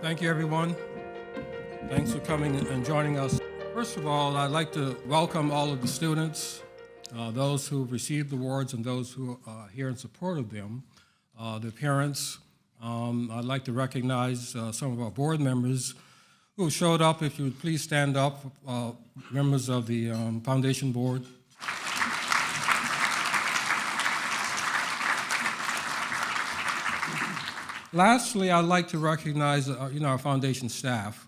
Thank you, everyone. Thanks for coming and joining us. First of all, I'd like to welcome all of the students, those who have received awards and those who are here in support of them, the parents. I'd like to recognize some of our board members who showed up. If you would please stand up, members of the Foundation Board. Lastly, I'd like to recognize our foundation staff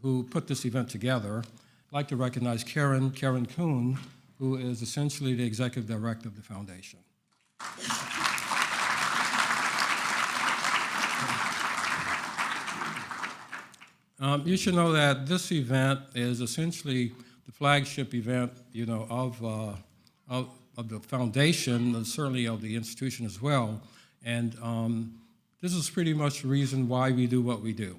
who put this event together. I'd like to recognize Karen Kuhn, who is essentially the executive director of the foundation. You should know that this event is essentially the flagship event, of the foundation, and certainly of the institution as well. And this is pretty much the reason why we do what we do,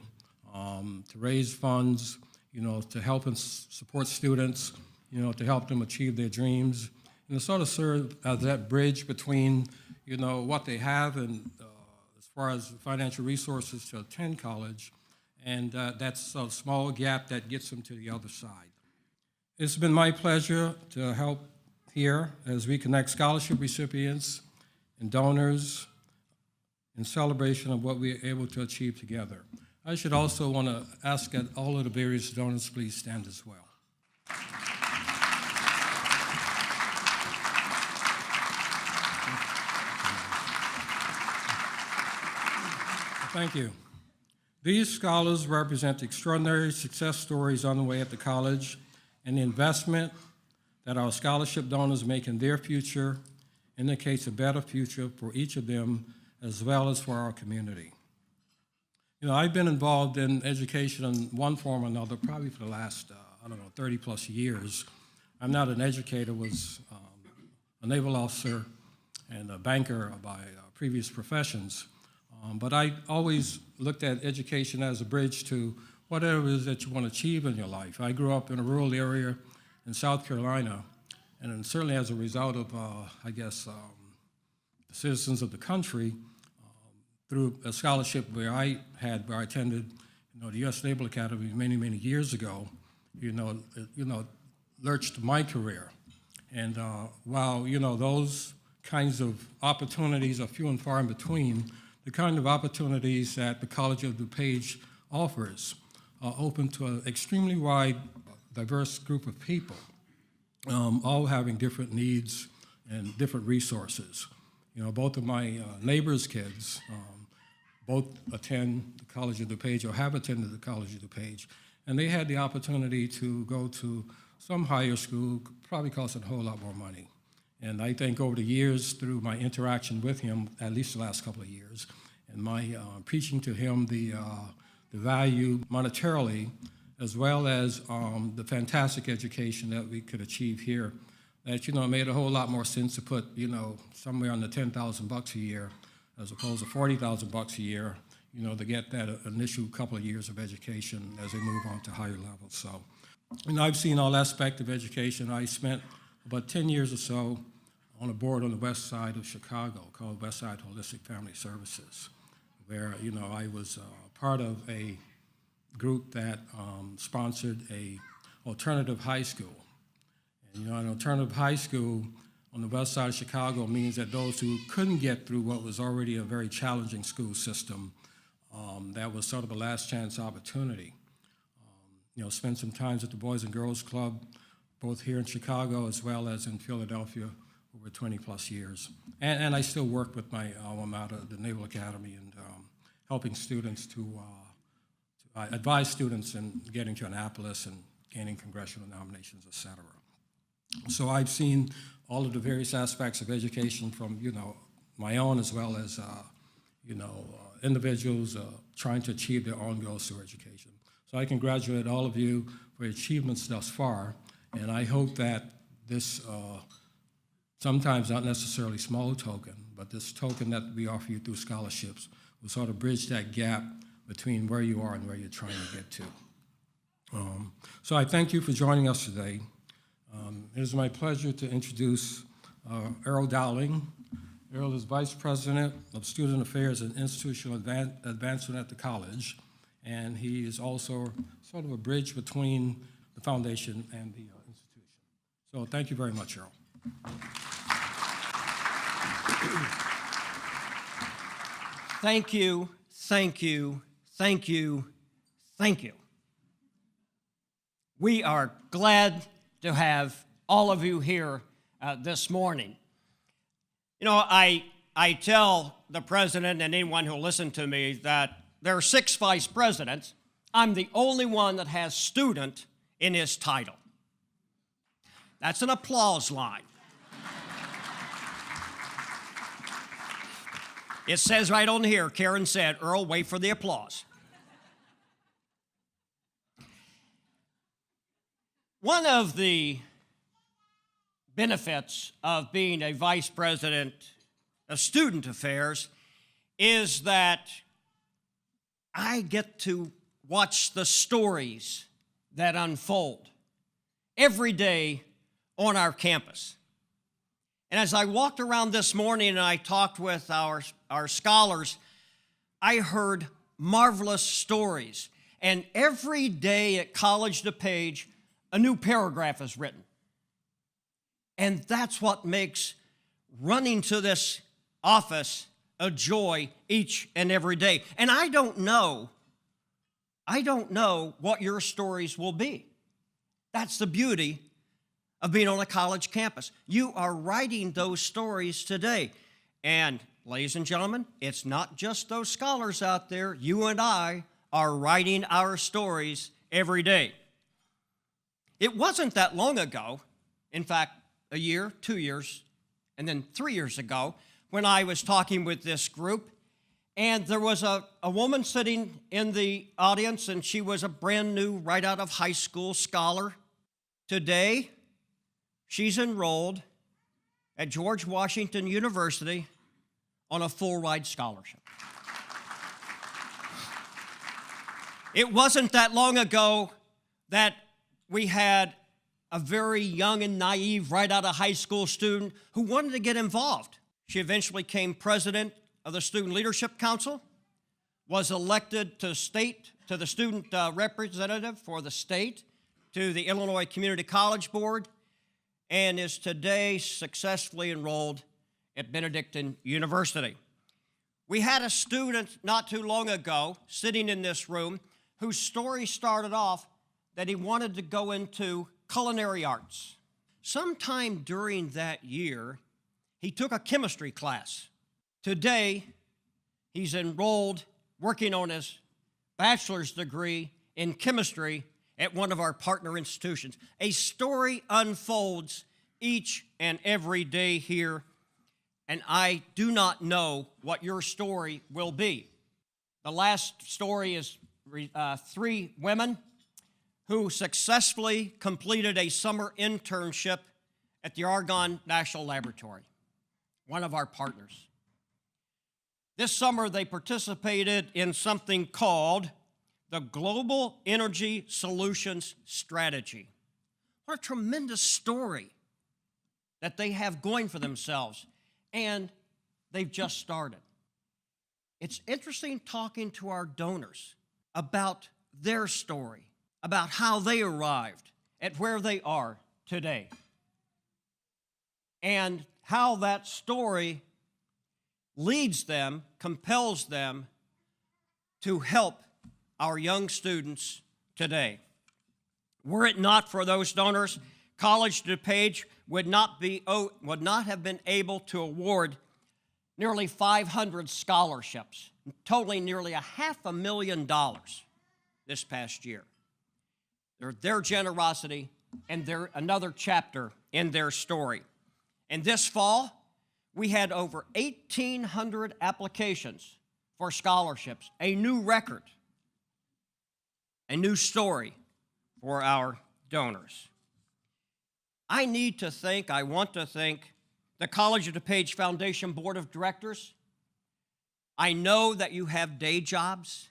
to raise funds, to help and support students, to help them achieve their dreams, and to sort of serve as that bridge between, what they have and as far as financial resources to attend college, and that's a small gap that gets them to the other side. It's been my pleasure to help here as we connect scholarship recipients and donors in celebration of what we are able to achieve together. I should also want to ask that all of the various donors please stand as well. Thank you. These scholars represent extraordinary success stories on the way at the college and the investment that our scholarship donors make in their future indicates a better future for each of them as well as for our community. I've been involved in education in one form or another probably for the last, 30 plus years. I'm not an educator, was a naval officer and a banker by previous professions. But I always looked at education as a bridge to whatever it is that you want to achieve in your life. I grew up in a rural area in South Carolina, and certainly as a result of, the citizens of the country, through a scholarship where I attended, the U.S. Naval Academy many, many years ago, lurched my career. And while, those kinds of opportunities are few and far in between, the kind of opportunities that the College of DuPage offers are open to an extremely wide, diverse group of people, all having different needs and different resources. Both of my neighbors' kids both attend the College of DuPage or have attended the College of DuPage, and they had the opportunity to go to some higher school, probably costing a whole lot more money. And I think over the years, through my interaction with him, at least the last couple of years, and my preaching to him the value monetarily, as well as the fantastic education that we could achieve here, that, it made a whole lot more sense to put, somewhere under $10,000 a year, as opposed to $40,000 a year, to get that initial couple of years of education as they move on to higher levels. So, I've seen all aspects of education. I spent about 10 years or so on a board on the west side of Chicago called West Side Holistic Family Services, where, I was part of a group that sponsored a alternative high school. And, an alternative high school on the west side of Chicago means that those who couldn't get through what was already a very challenging school system, that was sort of a last chance opportunity. Spent some time at the Boys and Girls Club, both here in Chicago as well as in Philadelphia over 20 plus years. And I still work with my alma mater, the Naval Academy, and helping students to advise students in getting to Annapolis and gaining congressional nominations, et cetera. So I've seen all of the various aspects of education from, my own as well as, individuals trying to achieve their own goals through education. So I congratulate all of you for your achievements thus far, and I hope that this, sometimes not necessarily small token, but this token that we offer you through scholarships will sort of bridge that gap between where you are and where you're trying to get to. So I thank you for joining us today. It is my pleasure to introduce Errol Dowling, Errol is Vice President of Student Affairs and Institutional Advancement at the college, and he is also sort of a bridge between the foundation and the institution. So thank you very much, Errol. Thank you, thank you, thank you, thank you. We are glad to have all of you here this morning. You know, I tell the president and anyone who'll listen to me that there are 6 vice presidents. I'm the only one that has student in his title. That's an applause line. It says right on here, Karen said, Earl, wait for the applause. One of the benefits of being a vice president of student affairs is that I get to watch the stories that unfold every day on our campus. And as I walked around this morning and I talked with our scholars, I heard marvelous stories. And every day at College of DuPage, a new paragraph is written. And that's what makes running to this office a joy each and every day. And I don't know what your stories will be. That's the beauty of being on a college campus. You are writing those stories today. And ladies and gentlemen, it's not just those scholars out there. You and I are writing our stories every day. It wasn't that long ago, in fact, a year, 2 years, and then 3 years ago, when I was talking with this group, and there was a woman sitting in the audience, and she was a brand new, right out of high school scholar. Today, she's enrolled at George Washington University on a full-ride scholarship. It wasn't that long ago that we had a very young and naive, right out of high school student who wanted to get involved. She eventually became president of the Student Leadership Council, was elected to the student representative for the state, to the Illinois Community College Board, and is today successfully enrolled at Benedictine University. We had a student not too long ago sitting in this room whose story started off that he wanted to go into culinary arts. Sometime during that year, he took a chemistry class. Today, he's enrolled, working on his bachelor's degree in chemistry at one of our partner institutions. A story unfolds each and every day here, and I do not know what your story will be. The last story is 3 women who successfully completed a summer internship at the Argonne National Laboratory, one of our partners. This summer, they participated in something called the Global Energy Solutions Strategy. What a tremendous story that they have going for themselves, and they've just started. It's interesting talking to our donors about their story, about how they arrived at where they are today, and how that story leads them, compels them to help our young students today. Were it not for those donors, College of DuPage would not have been able to award nearly 500 scholarships, totaling nearly $500,000 this past year. Their generosity and another chapter in their story. And this fall, we had over 1,800 applications for scholarships, a new record, a new story for our donors. I want to thank the College of DuPage Foundation Board of Directors. I know that you have day jobs.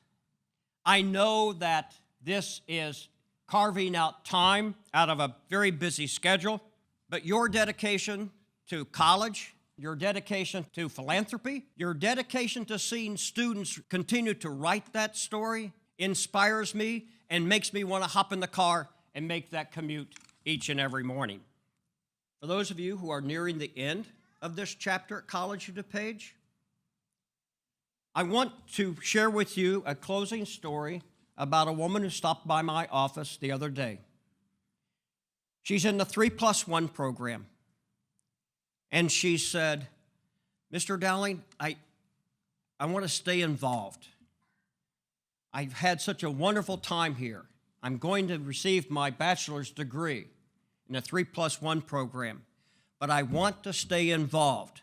I know that this is carving out time out of a very busy schedule, but your dedication to college, your dedication to philanthropy, your dedication to seeing students continue to write that story inspires me and makes me want to hop in the car and make that commute each and every morning. For those of you who are nearing the end of this chapter at College of DuPage, I want to share with you a closing story about a woman who stopped by my office the other day. She's in the 3+1 program. And she said, Mr. Dowling, I want to stay involved. I've had such a wonderful time here. I'm going to receive my bachelor's degree in the 3+1 program, but I want to stay involved.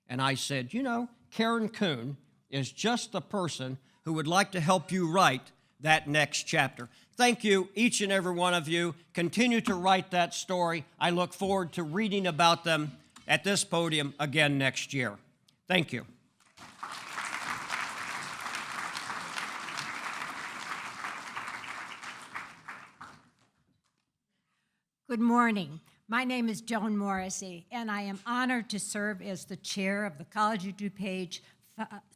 And I said, you know, Karen Kuhn is just the person who would like to help you write that next chapter. Thank you, each and every one of you. Continue to write that story. I look forward to reading about them at this podium again next year. Thank you. Good morning. My name is Joan Morrissey, and I am honored to serve as the chair of the College of DuPage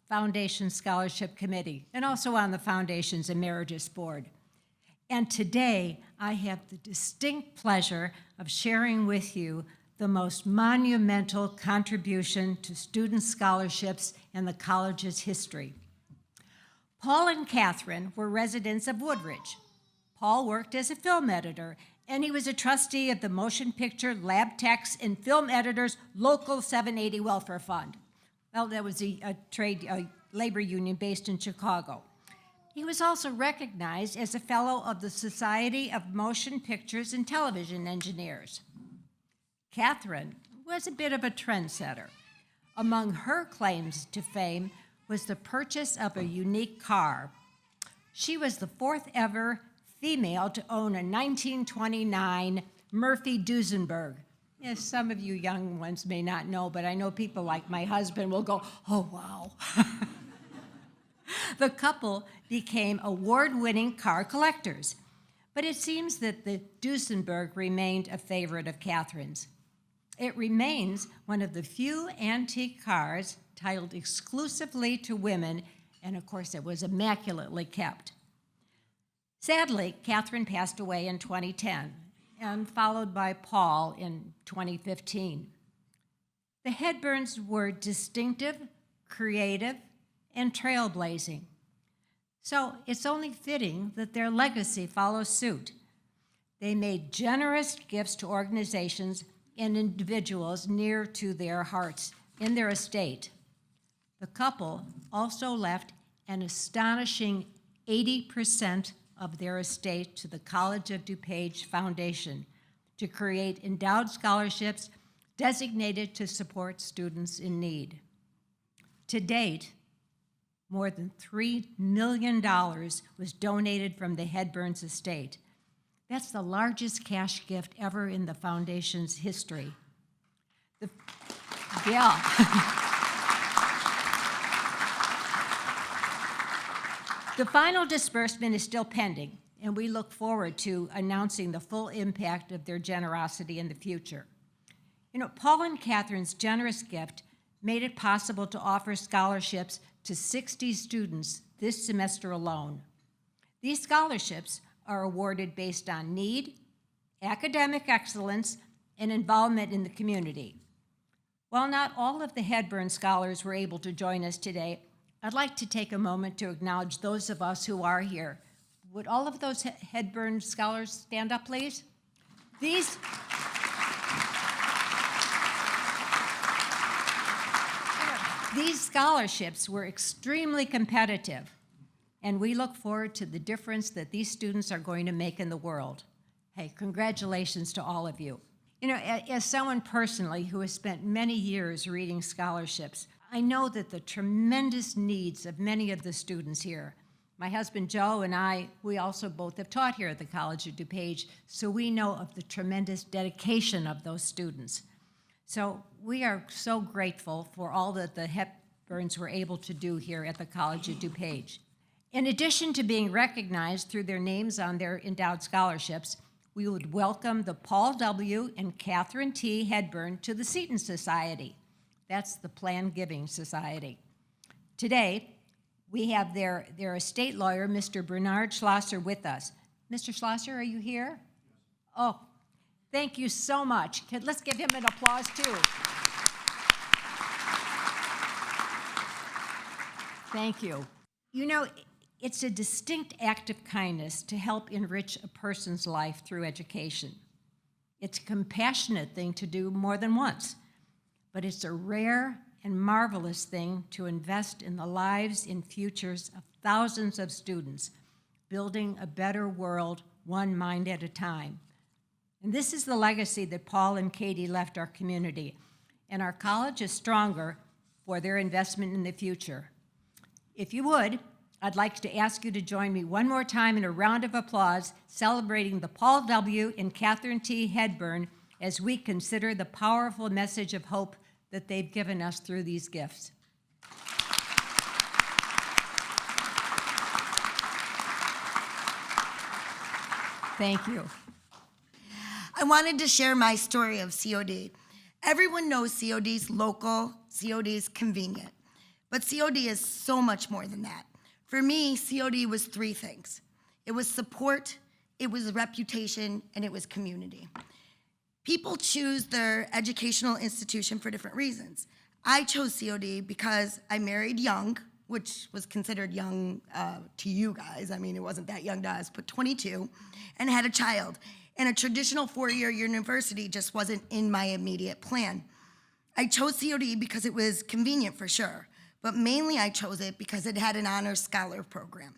Foundation Scholarship Committee, and also on the Foundation's Emeritus Board. And today, I have the distinct pleasure of sharing with you the most monumental contribution to student scholarships in the college's history. Paul and Catherine were residents of Woodridge. Paul worked as a film editor, and he was a trustee of the Motion Picture Lab Techs and Film Editors Local 780 Welfare Fund. Well, that was a labor union based in Chicago. He was also recognized as a fellow of the Society of Motion Pictures and Television Engineers. Catherine was a bit of a trendsetter. Among her claims to fame was the purchase of a unique car. She was the fourth ever female to own a 1929 Murphy Duesenberg. Yes, some of you young ones may not know, but I know people like my husband will go, oh, wow. The couple became award-winning car collectors, but it seems that the Duesenberg remained a favorite of Catherine's. It remains one of the few antique cars titled exclusively to women, and of course it was immaculately kept. Sadly, Catherine passed away in 2010, and followed by Paul in 2015. The Hedburns were distinctive, creative, and trailblazing. So it's only fitting that their legacy follows suit. They made generous gifts to organizations and individuals near to their hearts in their estate. The couple also left an astonishing 80% of their estate to the College of DuPage Foundation to create endowed scholarships designated to support students in need. To date, more than $3 million was donated from the Hedburns estate. That's the largest cash gift ever in the foundation's history. The final disbursement is still pending, and we look forward to announcing the full impact of their generosity in the future. You know, Paul and Catherine's generous gift made it possible to offer scholarships to 60 students this semester alone. These scholarships are awarded based on need, academic excellence, and involvement in the community. While not all of the Hedburn scholars were able to join us today, I'd like to take a moment to acknowledge those of us who are here. Would all of those Hedburn scholars stand up, please? These scholarships were extremely competitive, and we look forward to the difference that these students are going to make in the world. Hey, congratulations to all of you. You know, as someone personally who has spent many years reading scholarships, I know that the tremendous needs of many of the students here. My husband Joe and I, we also both have taught here at the College of DuPage, so we know of the tremendous dedication of those students. So we are so grateful for all that the Hedburns were able to do here at the College of DuPage. In addition to being recognized through their names on their endowed scholarships, we would welcome the Paul W. and Catherine T. Hedburn to the Seton Society. That's the Plan Giving Society. Today, we have their estate lawyer, Mr. Bernard Schlosser, with us. Mr. Schlosser, are you here? Oh, thank you so much. Let's give him an applause, too. Thank you. You know, it's a distinct act of kindness to help enrich a person's life through education. It's a compassionate thing to do more than once, but it's a rare and marvelous thing to invest in the lives and futures of thousands of students, building a better world one mind at a time. And this is the legacy that Paul and Katie left our community, and our college is stronger for their investment in the future. If you would, I'd like to ask you to join me one more time in a round of applause celebrating the Paul W. and Catherine T. Hedburn as we consider the powerful message of hope that they've given us through these gifts. Thank you. I wanted to share my story of COD. Everyone knows COD is local, COD is convenient, but COD is so much more than that. For me, COD was three things. It was support, it was reputation, and it was community. People choose their educational institution for different reasons. I chose COD because I married young, which was considered young to you guys. I mean, it wasn't that young to us, but 22, and had a child. And a traditional four-year university just wasn't in my immediate plan. I chose COD because it was convenient for sure, but mainly I chose it because it had an honors scholar program.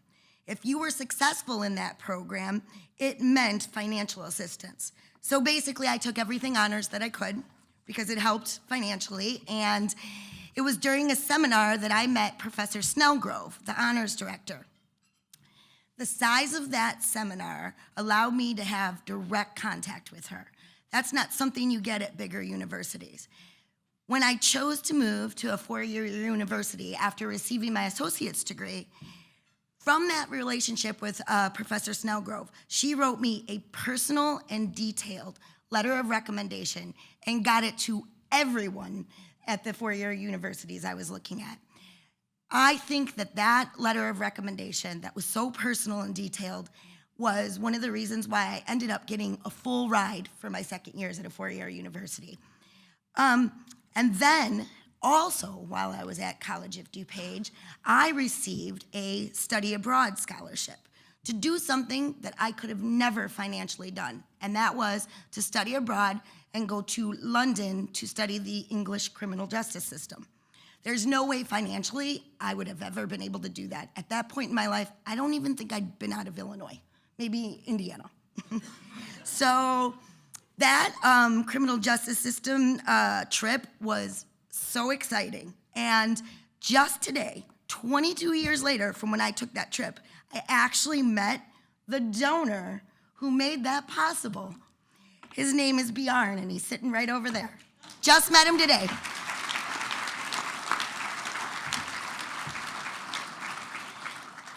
If you were successful in that program, it meant financial assistance. So basically, I took everything honors that I could because it helped financially, and it was during a seminar that I met Professor Snellgrove, the honors director. The size of that seminar allowed me to have direct contact with her. That's not something you get at bigger universities. When I chose to move to a four-year university after receiving my associate's degree, from that relationship with Professor Snellgrove, she wrote me a personal and detailed letter of recommendation and got it to everyone at the four-year universities I was looking at. I think that letter of recommendation that was so personal and detailed was one of the reasons why I ended up getting a full ride for my second years at a four-year university. And then also, while I was at College of DuPage, I received a study abroad scholarship to do something that I could have never financially done, and that was to study abroad and go to London to study the English criminal justice system. There's no way financially I would have ever been able to do that. At that point in my life, I don't even think I'd been out of Illinois, maybe Indiana. So that criminal justice system trip was so exciting. And just today, 22 years later from when I took that trip, I actually met the donor who made that possible. His name is Bjarne, and he's sitting right over there. Just met him today.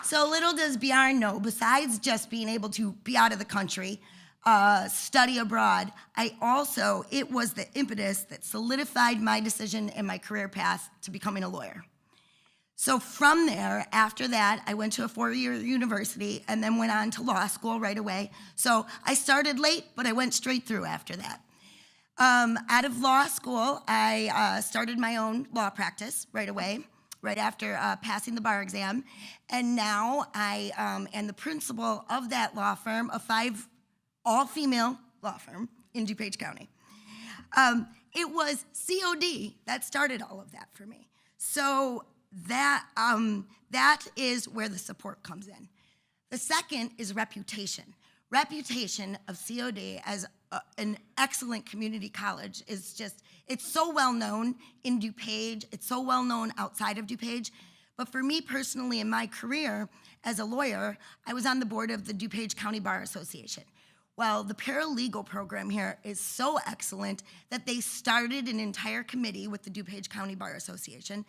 So little does Bjarne know, besides just being able to be out of the country, study abroad, it was the impetus that solidified my decision and my career path to becoming a lawyer. So from there, after that, I went to a four-year university and then went on to law school right away. So I started late, but I went straight through after that. Out of law school, I started my own law practice right away, right after passing the bar exam. And now I am the principal of that law firm, a all-female law firm in DuPage County. It was COD that started all of that for me. So that is where the support comes in. The second is reputation. Reputation of COD as an excellent community college is it's so well known in DuPage, it's so well known outside of DuPage, but for me personally in my career as a lawyer, I was on the board of the DuPage County Bar Association. Well, the paralegal program here is so excellent that they started an entire committee with the DuPage County Bar Association,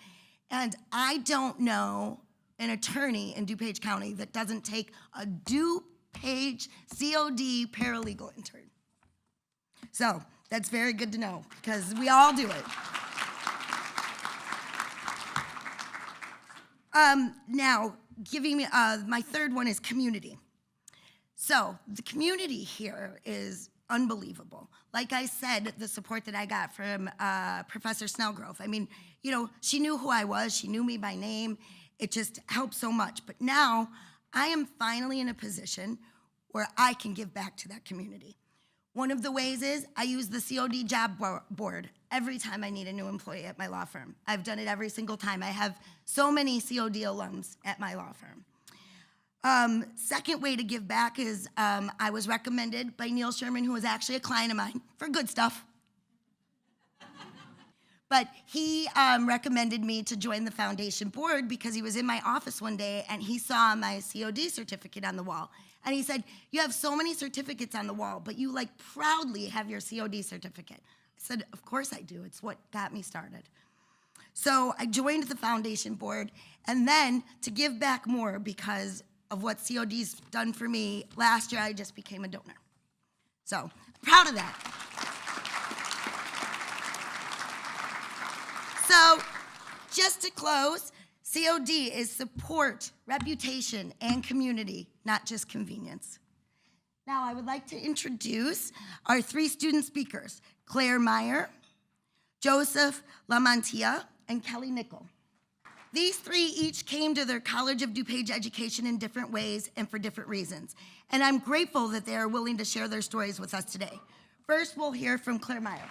and I don't know an attorney in DuPage County that doesn't take a DuPage COD paralegal intern. So that's very good to know because we all do it. Now, giving me, my third one is community. So the community here is unbelievable. Like I said, the support that I got from Professor Snellgrove. I mean, you know, she knew who I was. She knew me by name. It just helped so much. But now I am finally in a position where I can give back to that community. One of the ways is I use the COD job board every time I need a new employee at my law firm. I've done it every single time. I have so many COD alums at my law firm. Second way to give back is I was recommended by Neal Sherman, who was actually a client of mine, for good stuff. But he recommended me to join the foundation board because he was in my office one day and he saw my COD certificate on the wall. And he said, "You have so many certificates on the wall, but you like proudly have your COD certificate." I said, "Of course I do. It's what got me started." So I joined the foundation board, and then to give back more because of what COD's done for me, last year I just became a donor. So proud of that. So just to close, COD is support, reputation, and community, not just convenience. Now I would like to introduce our 3 student speakers, Claire Meyer, Joseph Lamantia, and Kelly Nickel. These 3 each came to their College of DuPage education in different ways and for different reasons. And I'm grateful that they are willing to share their stories with us today. First, we'll hear from Claire Meyer.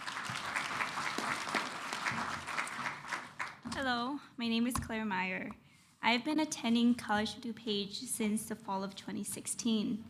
Hello, my name is Claire Meyer. I've been attending College of DuPage since the fall of 2016.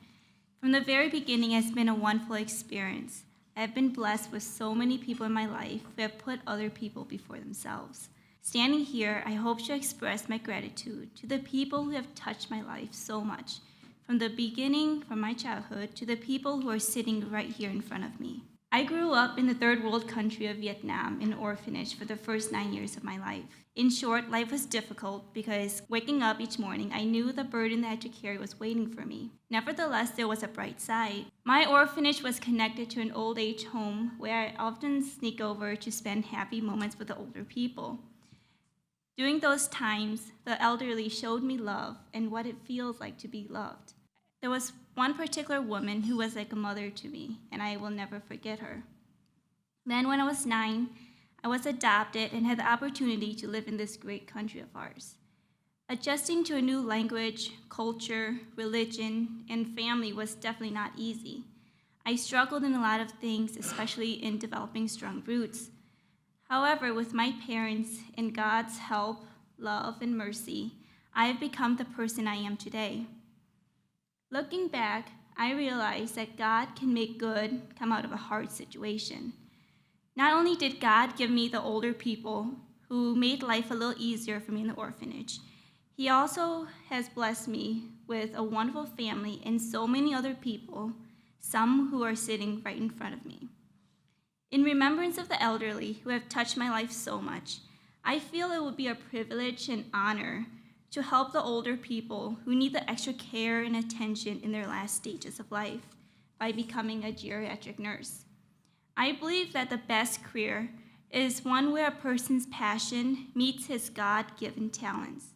From the very beginning, it's been a wonderful experience. I've been blessed with so many people in my life who have put other people before themselves. Standing here, I hope to express my gratitude to the people who have touched my life so much, from the beginning, from my childhood, to the people who are sitting right here in front of me. I grew up in the third world country of Vietnam in an orphanage for the first 9 years of my life. In short, life was difficult because waking up each morning, I knew the burden that I had to carry was waiting for me. Nevertheless, there was a bright side. My orphanage was connected to an old age home where I often sneak over to spend happy moments with the older people. During those times, the elderly showed me love and what it feels like to be loved. There was one particular woman who was like a mother to me, and I will never forget her. Then when I was 9, I was adopted and had the opportunity to live in this great country of ours. Adjusting to a new language, culture, religion, and family was definitely not easy. I struggled in a lot of things, especially in developing strong roots. However, with my parents and God's help, love, and mercy, I have become the person I am today. Looking back, I realized that God can make good come out of a hard situation. Not only did God give me the older people who made life a little easier for me in the orphanage, He also has blessed me with a wonderful family and so many other people, some who are sitting right in front of me. In remembrance of the elderly who have touched my life so much, I feel it would be a privilege and honor to help the older people who need the extra care and attention in their last stages of life by becoming a geriatric nurse. I believe that the best career is one where a person's passion meets his God-given talents.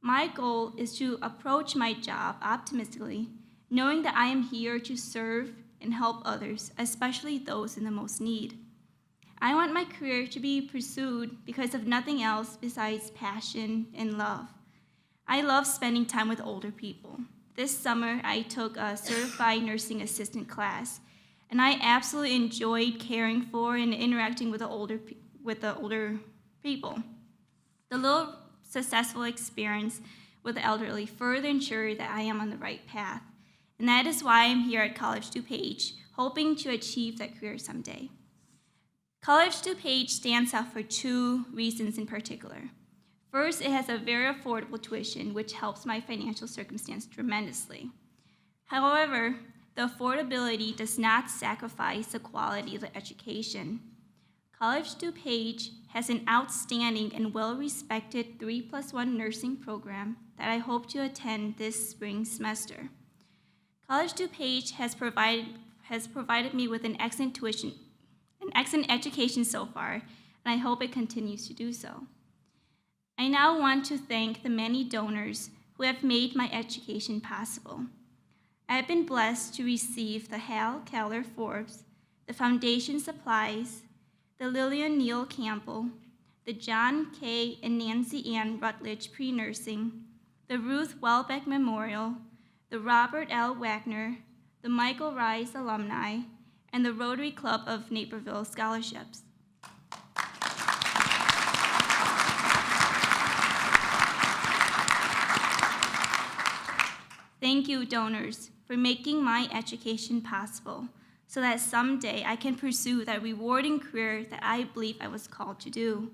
My goal is to approach my job optimistically, knowing that I am here to serve and help others, especially those in the most need. I want my career to be pursued because of nothing else besides passion and love. I love spending time with older people. This summer, I took a certified nursing assistant class, and I absolutely enjoyed caring for and interacting with the older people. The little successful experience with the elderly further ensured that I am on the right path, and that is why I'm here at College DuPage, hoping to achieve that career someday. College DuPage stands out for 2 reasons in particular. First, it has a very affordable tuition, which helps my financial circumstance tremendously. However, the affordability does not sacrifice the quality of the education. College DuPage has an outstanding and well-respected 3+1 nursing program that I hope to attend this spring semester. College DuPage has provided me with an excellent education so far, and I hope it continues to do so. I now want to thank the many donors who have made my education possible. I have been blessed to receive the Hal Keller Forbes, the Foundation Supplies, the Lillian Neal Campbell, the John K. and Nancy Ann Rutledge Pre-Nursing, the Ruth Welbeck Memorial, the Robert L. Wagner, the Michael Rice Alumni, and the Rotary Club of Naperville Scholarships. Thank you, donors, for making my education possible so that someday I can pursue that rewarding career that I believe I was called to do.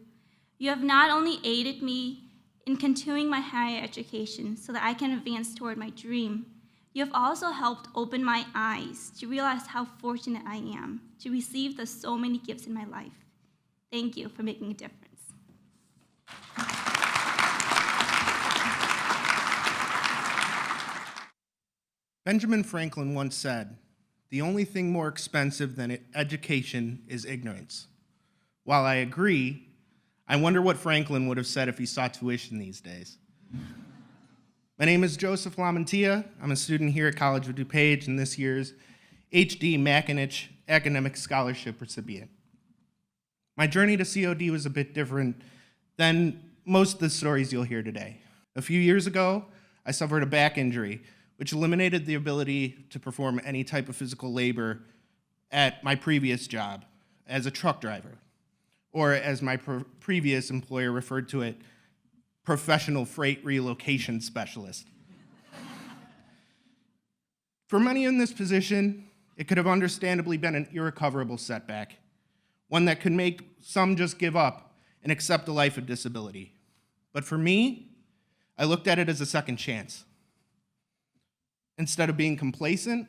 You have not only aided me in continuing my higher education so that I can advance toward my dream, you have also helped open my eyes to realize how fortunate I am to receive the so many gifts in my life. Thank you for making a difference. Benjamin Franklin once said, "The only thing more expensive than education is ignorance." While I agree, I wonder what Franklin would have said if he saw tuition these days. My name is Joseph Lamantia. I'm a student here at College of DuPage and this year's H.D. Makinich Academic Scholarship recipient. My journey to COD was a bit different than most of the stories you'll hear today. A few years ago, I suffered a back injury, which eliminated the ability to perform any type of physical labor at my previous job as a truck driver, or as my previous employer referred to it, professional freight relocation specialist. For many in this position, it could have understandably been an irrecoverable setback, one that could make some just give up and accept a life of disability. But for me, I looked at it as a second chance. Instead of being complacent,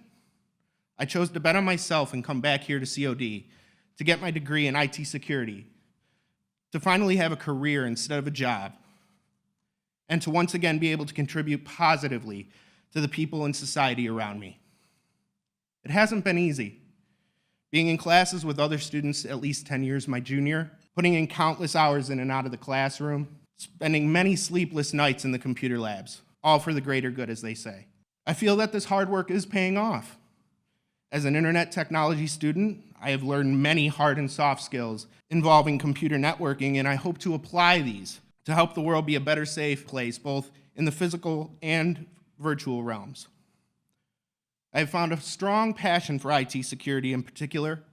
I chose to bet on myself and come back here to COD to get my degree in IT security, to finally have a career instead of a job, and to once again be able to contribute positively to the people in society around me. It hasn't been easy. Being in classes with other students at least 10 years my junior, putting in countless hours in and out of the classroom, spending many sleepless nights in the computer labs, all for the greater good, as they say. I feel that this hard work is paying off. As an internet technology student, I have learned many hard and soft skills involving computer networking, and I hope to apply these to help the world be a better, safe place, both in the physical and virtual realms. I have found a strong passion for IT security in particular,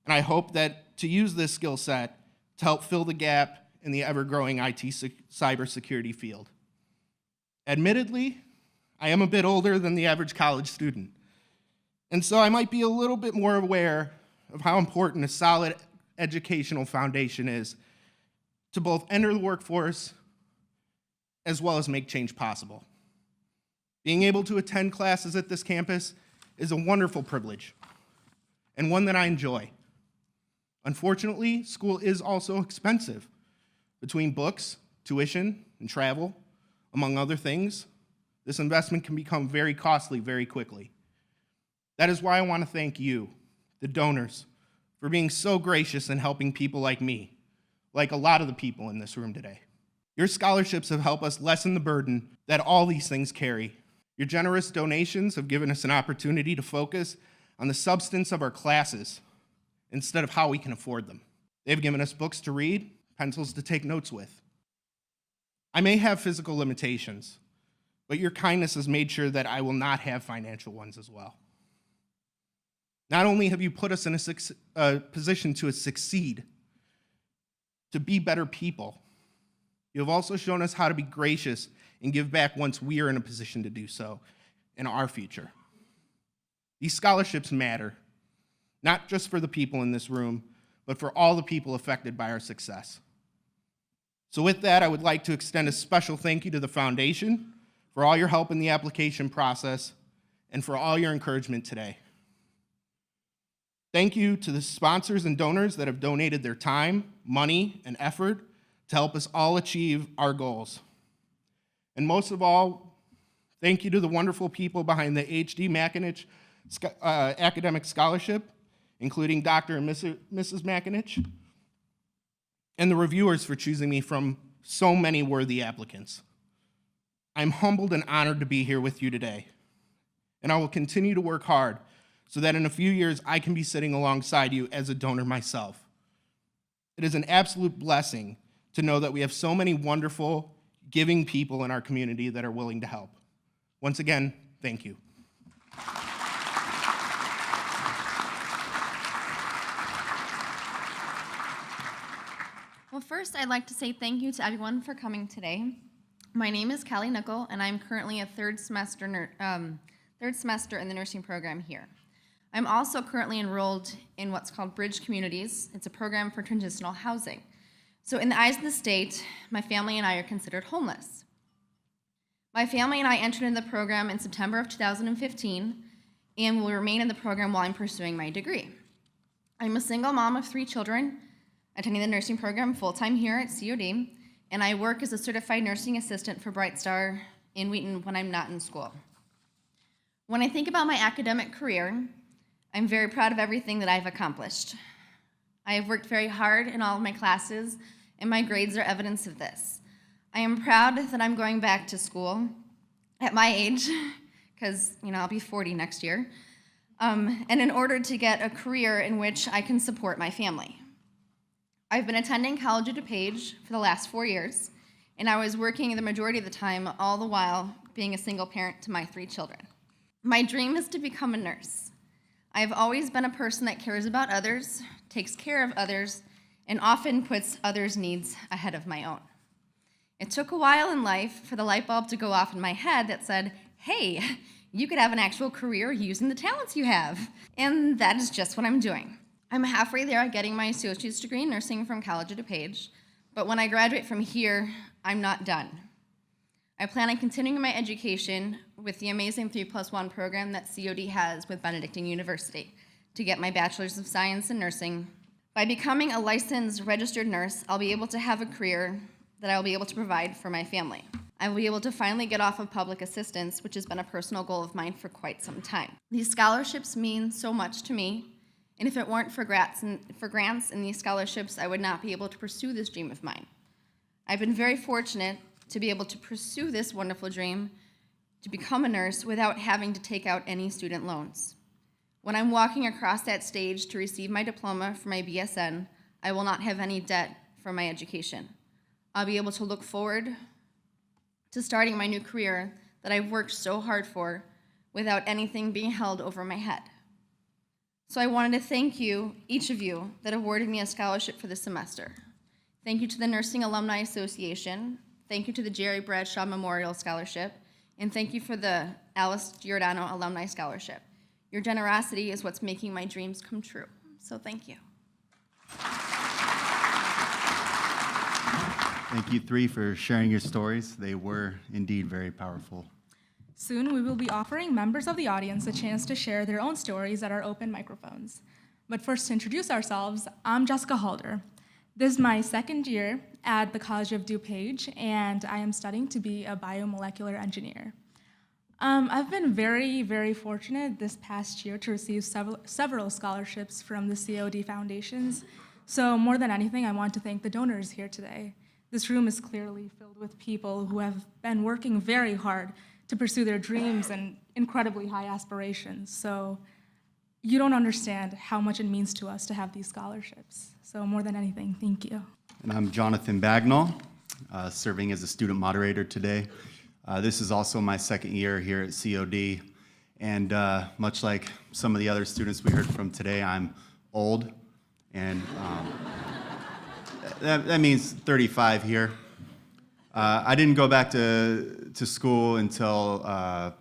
and I hope that to use this skill set to help fill the gap in the ever-growing IT cybersecurity field. Admittedly, I am a bit older than the average college student, and so I might be a little bit more aware of how important a solid educational foundation is to both enter the workforce as well as make change possible. Being able to attend classes at this campus is a wonderful privilege and one that I enjoy. Unfortunately, school is also expensive. Between books, tuition, and travel, among other things, this investment can become very costly very quickly. That is why I want to thank you, the donors, for being so gracious in helping people like me, like a lot of the people in this room today. Your scholarships have helped us lessen the burden that all these things carry. Your generous donations have given us an opportunity to focus on the substance of our classes instead of how we can afford them. They've given us books to read, pencils to take notes with. I may have physical limitations, but your kindness has made sure that I will not have financial ones as well. Not only have you put us in a position to succeed, to be better people, you have also shown us how to be gracious and give back once we are in a position to do so in our future. These scholarships matter, not just for the people in this room, but for all the people affected by our success. So with that, I would like to extend a special thank you to the foundation for all your help in the application process and for all your encouragement today. Thank you to the sponsors and donors that have donated their time, money, and effort to help us all achieve our goals. And most of all, thank you to the wonderful people behind the H.D. Makinich Academic Scholarship, including Dr. and Mrs. Makinich, and the reviewers for choosing me from so many worthy applicants. I'm humbled and honored to be here with you today, and I will continue to work hard so that in a few years I can be sitting alongside you as a donor myself. It is an absolute blessing to know that we have so many wonderful, giving people in our community that are willing to help. Once again, thank you. Well, first, I'd like to say thank you to everyone for coming today. My name is Callie Nickel, and I'm currently a third semester in the nursing program here. I'm also currently enrolled in what's called Bridge Communities. It's a program for transitional housing. So in the eyes of the state, my family and I are considered homeless. My family and I entered into the program in September of 2015 and will remain in the program while I'm pursuing my degree. I'm a single mom of 3 children, attending the nursing program full-time here at COD, and I work as a certified nursing assistant for Bright Star in Wheaton when I'm not in school. When I think about my academic career, I'm very proud of everything that I've accomplished. I have worked very hard in all of my classes, and my grades are evidence of this. I am proud that I'm going back to school at my age, because I'll be 40 next year, and in order to get a career in which I can support my family. I've been attending College of DuPage for the last 4 years, and I was working the majority of the time, all the while being a single parent to my 3 children. My dream is to become a nurse. I've always been a person that cares about others, takes care of others, and often puts others' needs ahead of my own. It took a while in life for the light bulb to go off in my head that said, hey, you could have an actual career using the talents you have. And that is just what I'm doing. I'm halfway there getting my associate's degree in nursing from College of DuPage, but when I graduate from here, I'm not done. I plan on continuing my education with the amazing 3+1 program that COD has with Benedictine University to get my Bachelor's of Science in Nursing. By becoming a licensed registered nurse, I'll be able to have a career that I'll be able to provide for my family. I will be able to finally get off of public assistance, which has been a personal goal of mine for quite some time. These scholarships mean so much to me, and if it weren't for grants and these scholarships, I would not be able to pursue this dream of mine. I've been very fortunate to be able to pursue this wonderful dream, to become a nurse without having to take out any student loans. When I'm walking across that stage to receive my diploma for my BSN, I will not have any debt for my education. I'll be able to look forward to starting my new career that I've worked so hard for without anything being held over my head. So I wanted to thank you, each of you, that awarded me a scholarship for this semester. Thank you to the Nursing Alumni Association. Thank you to the Jerry Bradshaw Memorial Scholarship. And thank you for the Alice Giordano Alumni Scholarship. Your generosity is what's making my dreams come true. So thank you. Thank you 3 for sharing your stories. They were indeed very powerful. Soon, we will be offering members of the audience a chance to share their own stories at our open microphones. But first, to introduce ourselves, I'm Jessica Halder. This is my 2nd year at the College of DuPage, and I am studying to be a biomolecular engineer. I've been very, very fortunate this past year to receive several scholarships from the COD Foundations. So more than anything, I want to thank the donors here today. This room is clearly filled with people who have been working very hard to pursue their dreams and incredibly high aspirations. So you don't understand how much it means to us to have these scholarships. So more than anything, thank you. And I'm Jonathan Bagnall, serving as a student moderator today. This is also my 2nd year here at COD. And much like some of the other students we heard from today, I'm old. And that means 35 here. I didn't go back to school until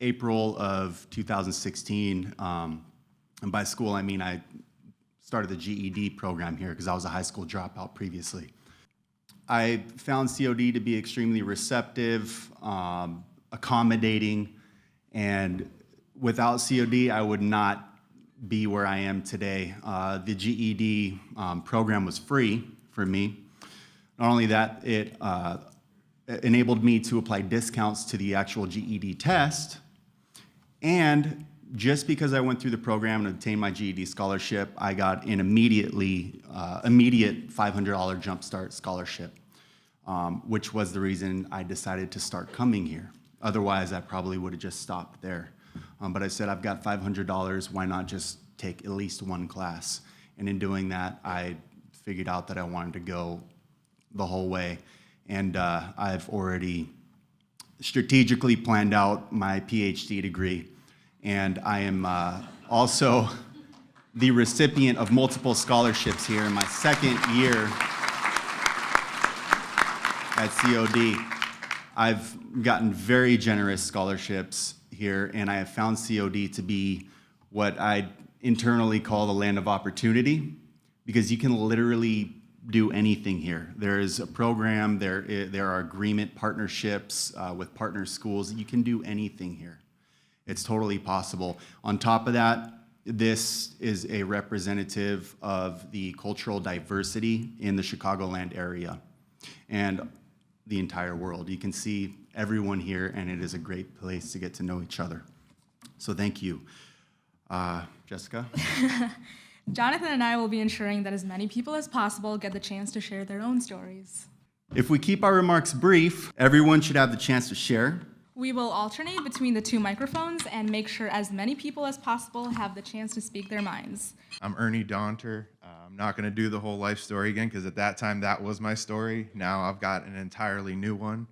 April of 2016. And by school, I mean I started the GED program here because I was a high school dropout previously. I found COD to be extremely receptive, accommodating, and without COD, I would not be where I am today. The GED program was free for me. Not only that, it enabled me to apply discounts to the actual GED test, and just because I went through the program and obtained my GED scholarship, I got an immediate $500 Jumpstart scholarship. which was the reason I decided to start coming here. Otherwise, I probably would have just stopped there. But I said, I've got $500, why not just take at least one class? And in doing that, I figured out that I wanted to go the whole way. And I've already strategically planned out my PhD degree. And I am also the recipient of multiple scholarships here in my second year at COD. I've gotten very generous scholarships here, and I have found COD to be what I internally call the land of opportunity, because you can literally do anything here. There is a program, there are agreement partnerships with partner schools. You can do anything here. It's totally possible. On top of that, this is a representative of the cultural diversity in the Chicagoland area and the entire world. You can see everyone here, and it is a great place to get to know each other. So thank you. Jessica? Jonathan and I will be ensuring that as many people as possible get the chance to share their own stories. If we keep our remarks brief, everyone should have the chance to share. We will alternate between the two microphones and make sure as many people as possible have the chance to speak their minds. I'm Ernie Daunter. I'm not going to do the whole life story again because at that time that was my story. Now I've got an entirely new one.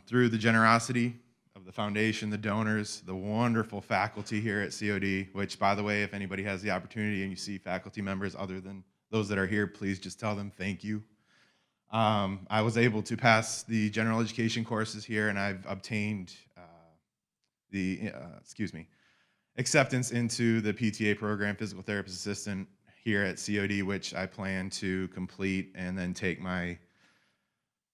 Through the generosity of the foundation, the donors, the wonderful faculty here at COD, which, by the way, if anybody has the opportunity and you see faculty members other than those that are here, please just tell them thank you. I was able to pass the general education courses here, and I've obtained acceptance into the PTA program, physical therapist assistant here at COD, which I plan to complete and then take my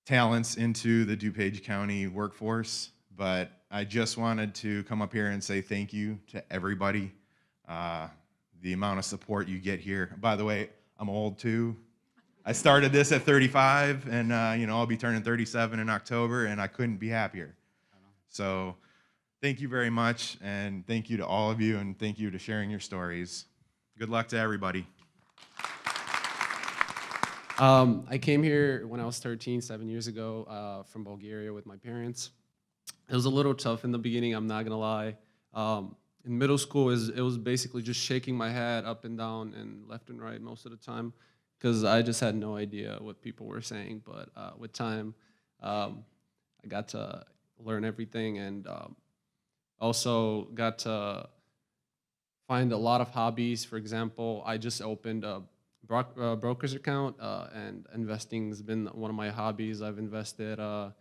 talents into the DuPage County workforce. But I just wanted to come up here and say thank you to everybody. The amount of support you get here. By the way, I'm old too. I started this at 35, and I'll be turning 37 in October, and I couldn't be happier. So thank you very much, and thank you to all of you, and thank you to sharing your stories. Good luck to everybody. I came here when I was 13, 7 years ago, from Bulgaria with my parents. It was a little tough in the beginning, I'm not gonna lie. In middle school, it was basically just shaking my head up and down and left and right most of the time, because I just had no idea what people were saying. But with time, I got to learn everything, and also got to find a lot of hobbies. For example, I just opened a broker's account, and investing has been one of my hobbies. I've invested a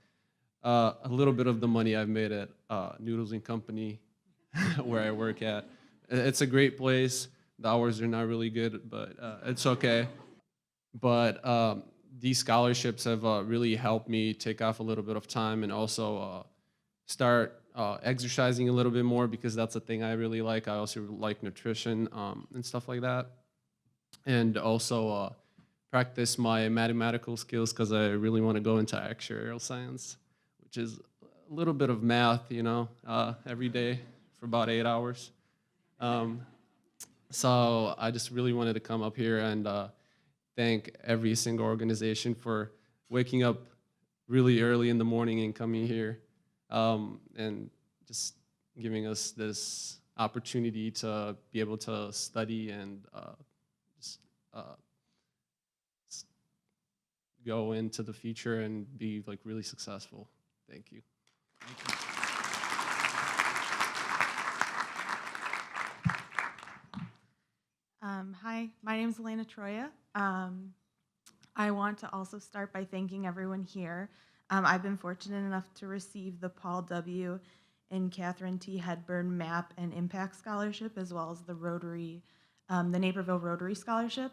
little bit of the money I've made at Noodles and Company, where I work at. It's a great place. The hours are not really good, but it's okay. But these scholarships have really helped me take off a little bit of time, and also start exercising a little bit more, because that's a thing I really like. I also like nutrition and stuff like that. And also practice my mathematical skills, because I really want to go into actuarial science, which is a little bit of math, every day for about 8 hours. So I just really wanted to come up here and thank every single organization for waking up really early in the morning and coming here, and just giving us this opportunity to be able to study and go into the future and be really successful. Thank you. Hi, my name is Elena Troya. I want to also start by thanking everyone here. I've been fortunate enough to receive the Paul W. and Catherine T. Hedburn MAP and Impact Scholarship, as well as the Rotary, the Naperville Rotary Scholarship.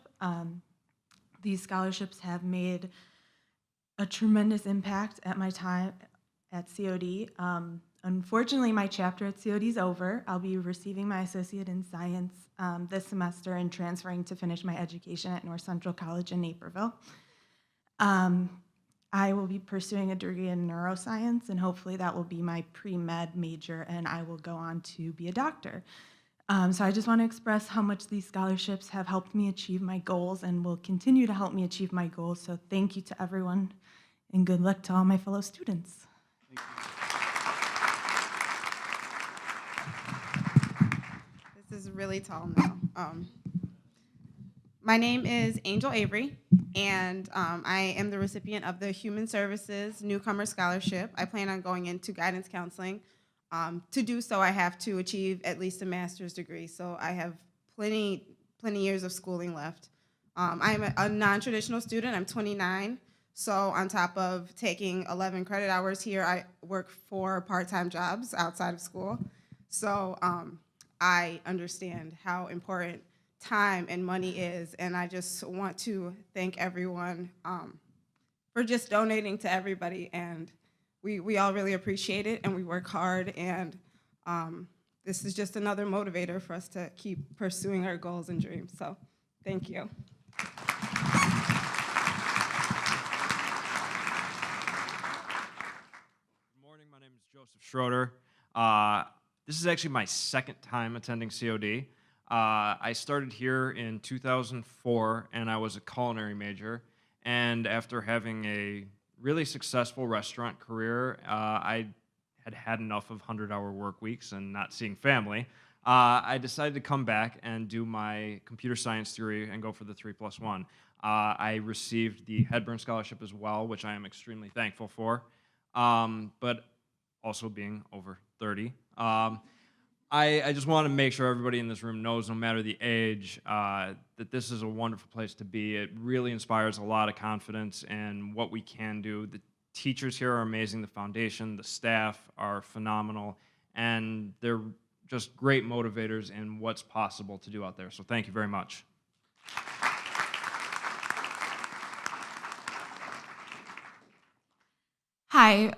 These scholarships have made a tremendous impact at my time at COD. Unfortunately, my chapter at COD is over. I'll be receiving my associate in science this semester and transferring to finish my education at North Central College in Naperville. I will be pursuing a degree in neuroscience, and hopefully that will be my pre-med major, and I will go on to be a doctor. So I just want to express how much these scholarships have helped me achieve my goals and will continue to help me achieve my goals. So thank you to everyone and good luck to all my fellow students. This is really tall now. My name is Angel Avery, and I am the recipient of the Human Services Newcomer Scholarship. I plan on going into guidance counseling. To do so, I have to achieve at least a master's degree, so I have plenty years of schooling left. I'm a non-traditional student. I'm 29, so on top of taking 11 credit hours here, I work 4 part-time jobs outside of school. So I understand how important time and money is, and I just want to thank everyone for just donating to everybody, and we all really appreciate it, and we work hard, and this is just another motivator for us to keep pursuing our goals and dreams, so thank you. Good morning, my name is Joseph Schroeder. This is actually my second time attending COD. I started here in 2004, and I was a culinary major. And after having a really successful restaurant career, I had enough of 100-hour work weeks and not seeing family. I decided to come back and do my computer science degree and go for the 3+1. I received the Hedburn Scholarship as well, which I am extremely thankful for. But also being over 30. I just want to make sure everybody in this room knows, no matter the age, that this is a wonderful place to be. It really inspires a lot of confidence in what we can do. The teachers here are amazing. The foundation, the staff are phenomenal, and they're just great motivators in what's possible to do out there. So thank you very much. Hi.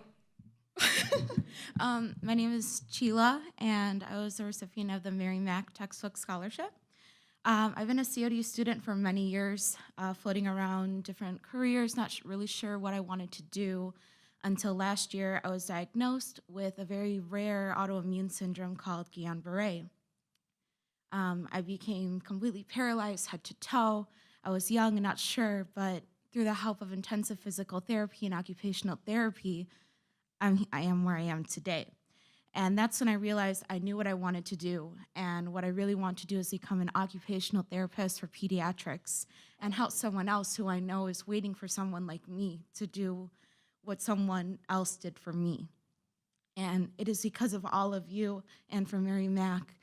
My name is Sheila, and I was a recipient of the Mary Mack Textbook Scholarship. I've been a COD student for many years, floating around different careers, not really sure what I wanted to do, until last year I was diagnosed with a very rare autoimmune syndrome called Guillain-Barré. I became completely paralyzed head to toe. I was young and not sure, but through the help of intensive physical therapy and occupational therapy, I am where I am today. And that's when I realized I knew what I wanted to do. And what I really want to do is become an occupational therapist for pediatrics and help someone else who I know is waiting for someone like me to do what someone else did for me. And it is because of all of you and for Mary Mack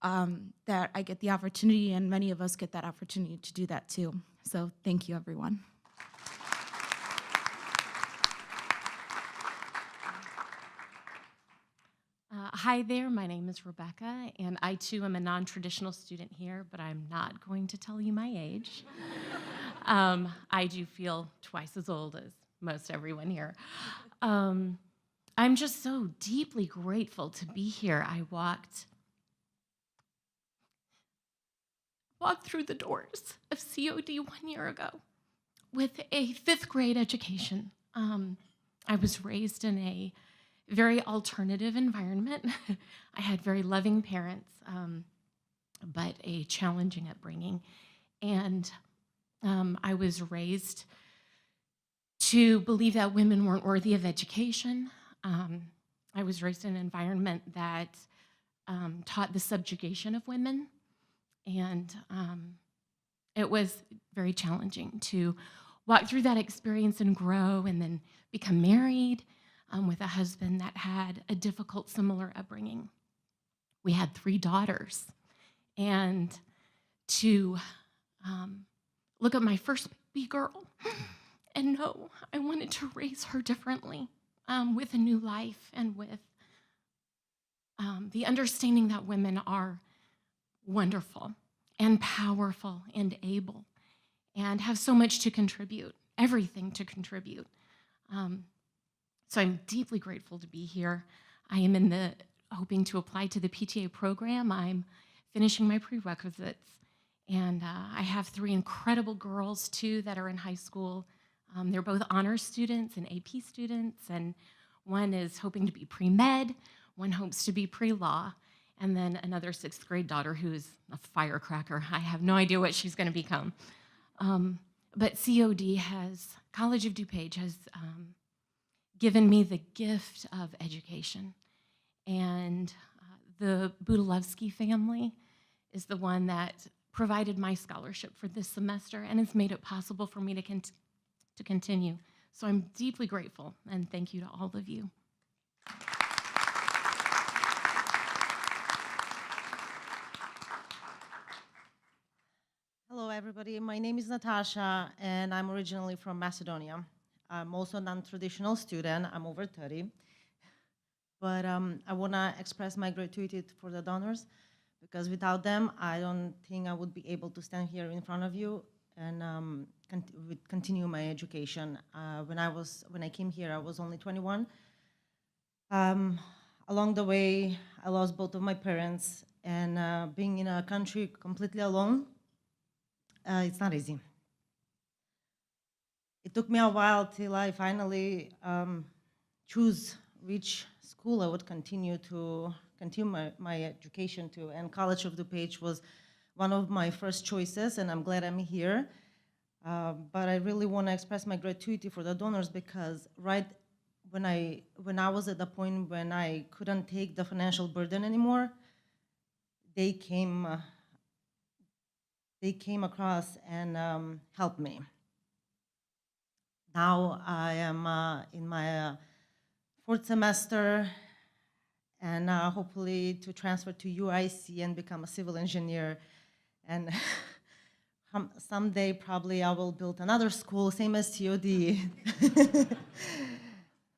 that I get the opportunity, and many of us get that opportunity to do that too. So thank you, everyone. Hi there, my name is Rebecca, and I too am a non-traditional student here, but I'm not going to tell you my age. I do feel twice as old as most everyone here. I'm just so deeply grateful to be here. I walked through the doors of COD 1 year ago with a 5th grade education. I was raised in a very alternative environment. I had very loving parents, but a challenging upbringing. And I was raised to believe that women weren't worthy of education. I was raised in an environment that taught the subjugation of women. And it was very challenging to walk through that experience and grow and then become married with a husband that had a difficult, similar upbringing. We had 3 daughters. And to look at my first baby girl and know I wanted to raise her differently with a new life and with the understanding that women are wonderful and powerful and able and have so much to contribute, everything to contribute. So I'm deeply grateful to be here. I am hoping to apply to the PTA program. I'm finishing my prerequisites, and I have 3 incredible girls too that are in high school. They're both honors students and AP students, and one is hoping to be pre-med, one hopes to be pre-law, and then another 6th grade daughter who's a firecracker. I have no idea what she's going to become. But College of DuPage has given me the gift of education. And the Budalewski family is the one that provided my scholarship for this semester and has made it possible for me to continue. So I'm deeply grateful, and thank you to all of you. Hello, everybody. My name is Natasha, and I'm originally from Macedonia. I'm also a non-traditional student. I'm over 30. But I want to express my gratitude for the donors, because without them, I don't think I would be able to stand here in front of you and continue my education. When I came here, I was only 21. Along the way, I lost both of my parents, and being in a country completely alone, it's not easy. It took me a while till I finally choose which school I would continue my education to, and College of DuPage was one of my first choices, and I'm glad I'm here. But I really want to express my gratitude for the donors, because right when I was at the point when I couldn't take the financial burden anymore, they came across and helped me. Now I am in my 4th semester, and hopefully to transfer to UIC and become a civil engineer. And someday probably I will build another school, same as COD,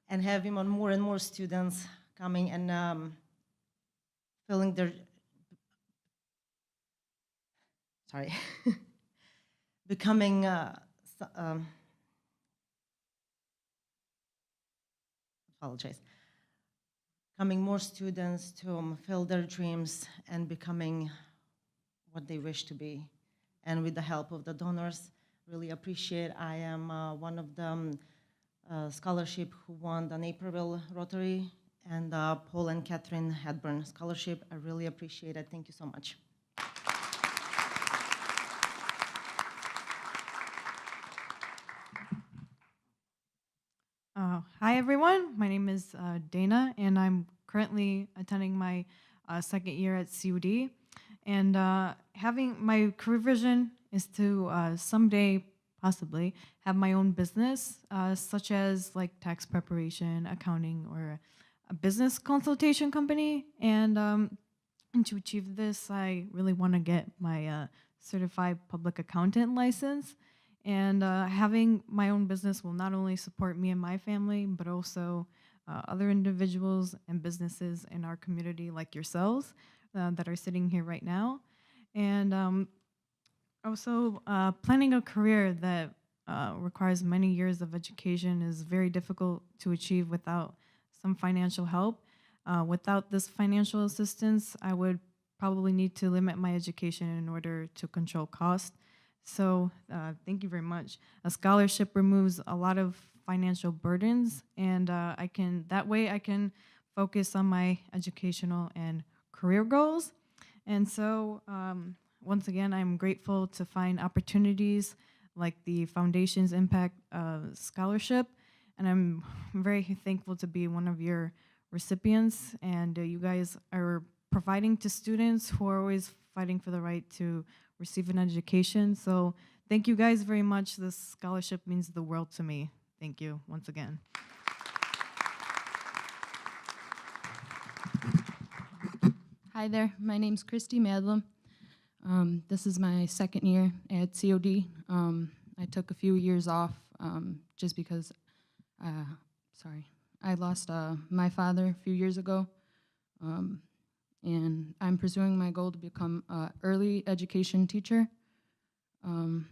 and have even more and more students coming and filling their, becoming coming more students to fill their dreams and becoming what they wish to be. And with the help of the donors, really appreciate. I am one of the scholarship who won the Naperville Rotary and the Paul and Catherine Hadburn Scholarship. I really appreciate it. Thank you so much. Hi, everyone. My name is Dana, and I'm currently attending my second year at COD. And having my career vision is to someday possibly have my own business, such as like tax preparation, accounting, or a business consultation company. And to achieve this, I really want to get my certified public accountant license. And having my own business will not only support me and my family, but also other individuals and businesses in our community like yourselves that are sitting here right now. And also planning a career that requires many years of education is very difficult to achieve without some financial help. Without this financial assistance, I would probably need to limit my education in order to control cost. So thank you very much. A scholarship removes a lot of financial burdens, and that way I can focus on my educational and career goals. And so once again, I'm grateful to find opportunities like the Foundation's Impact Scholarship, and I'm very thankful to be one of your recipients, and you guys are providing to students who are always fighting for the right to receive an education. So thank you guys very much. This scholarship means the world to me. Thank you once again. Hi there, my name's Christy Madlam. This is my second year at COD. I took a few years off just because, I lost my father a few years ago. And I'm pursuing my goal to become an early education teacher. I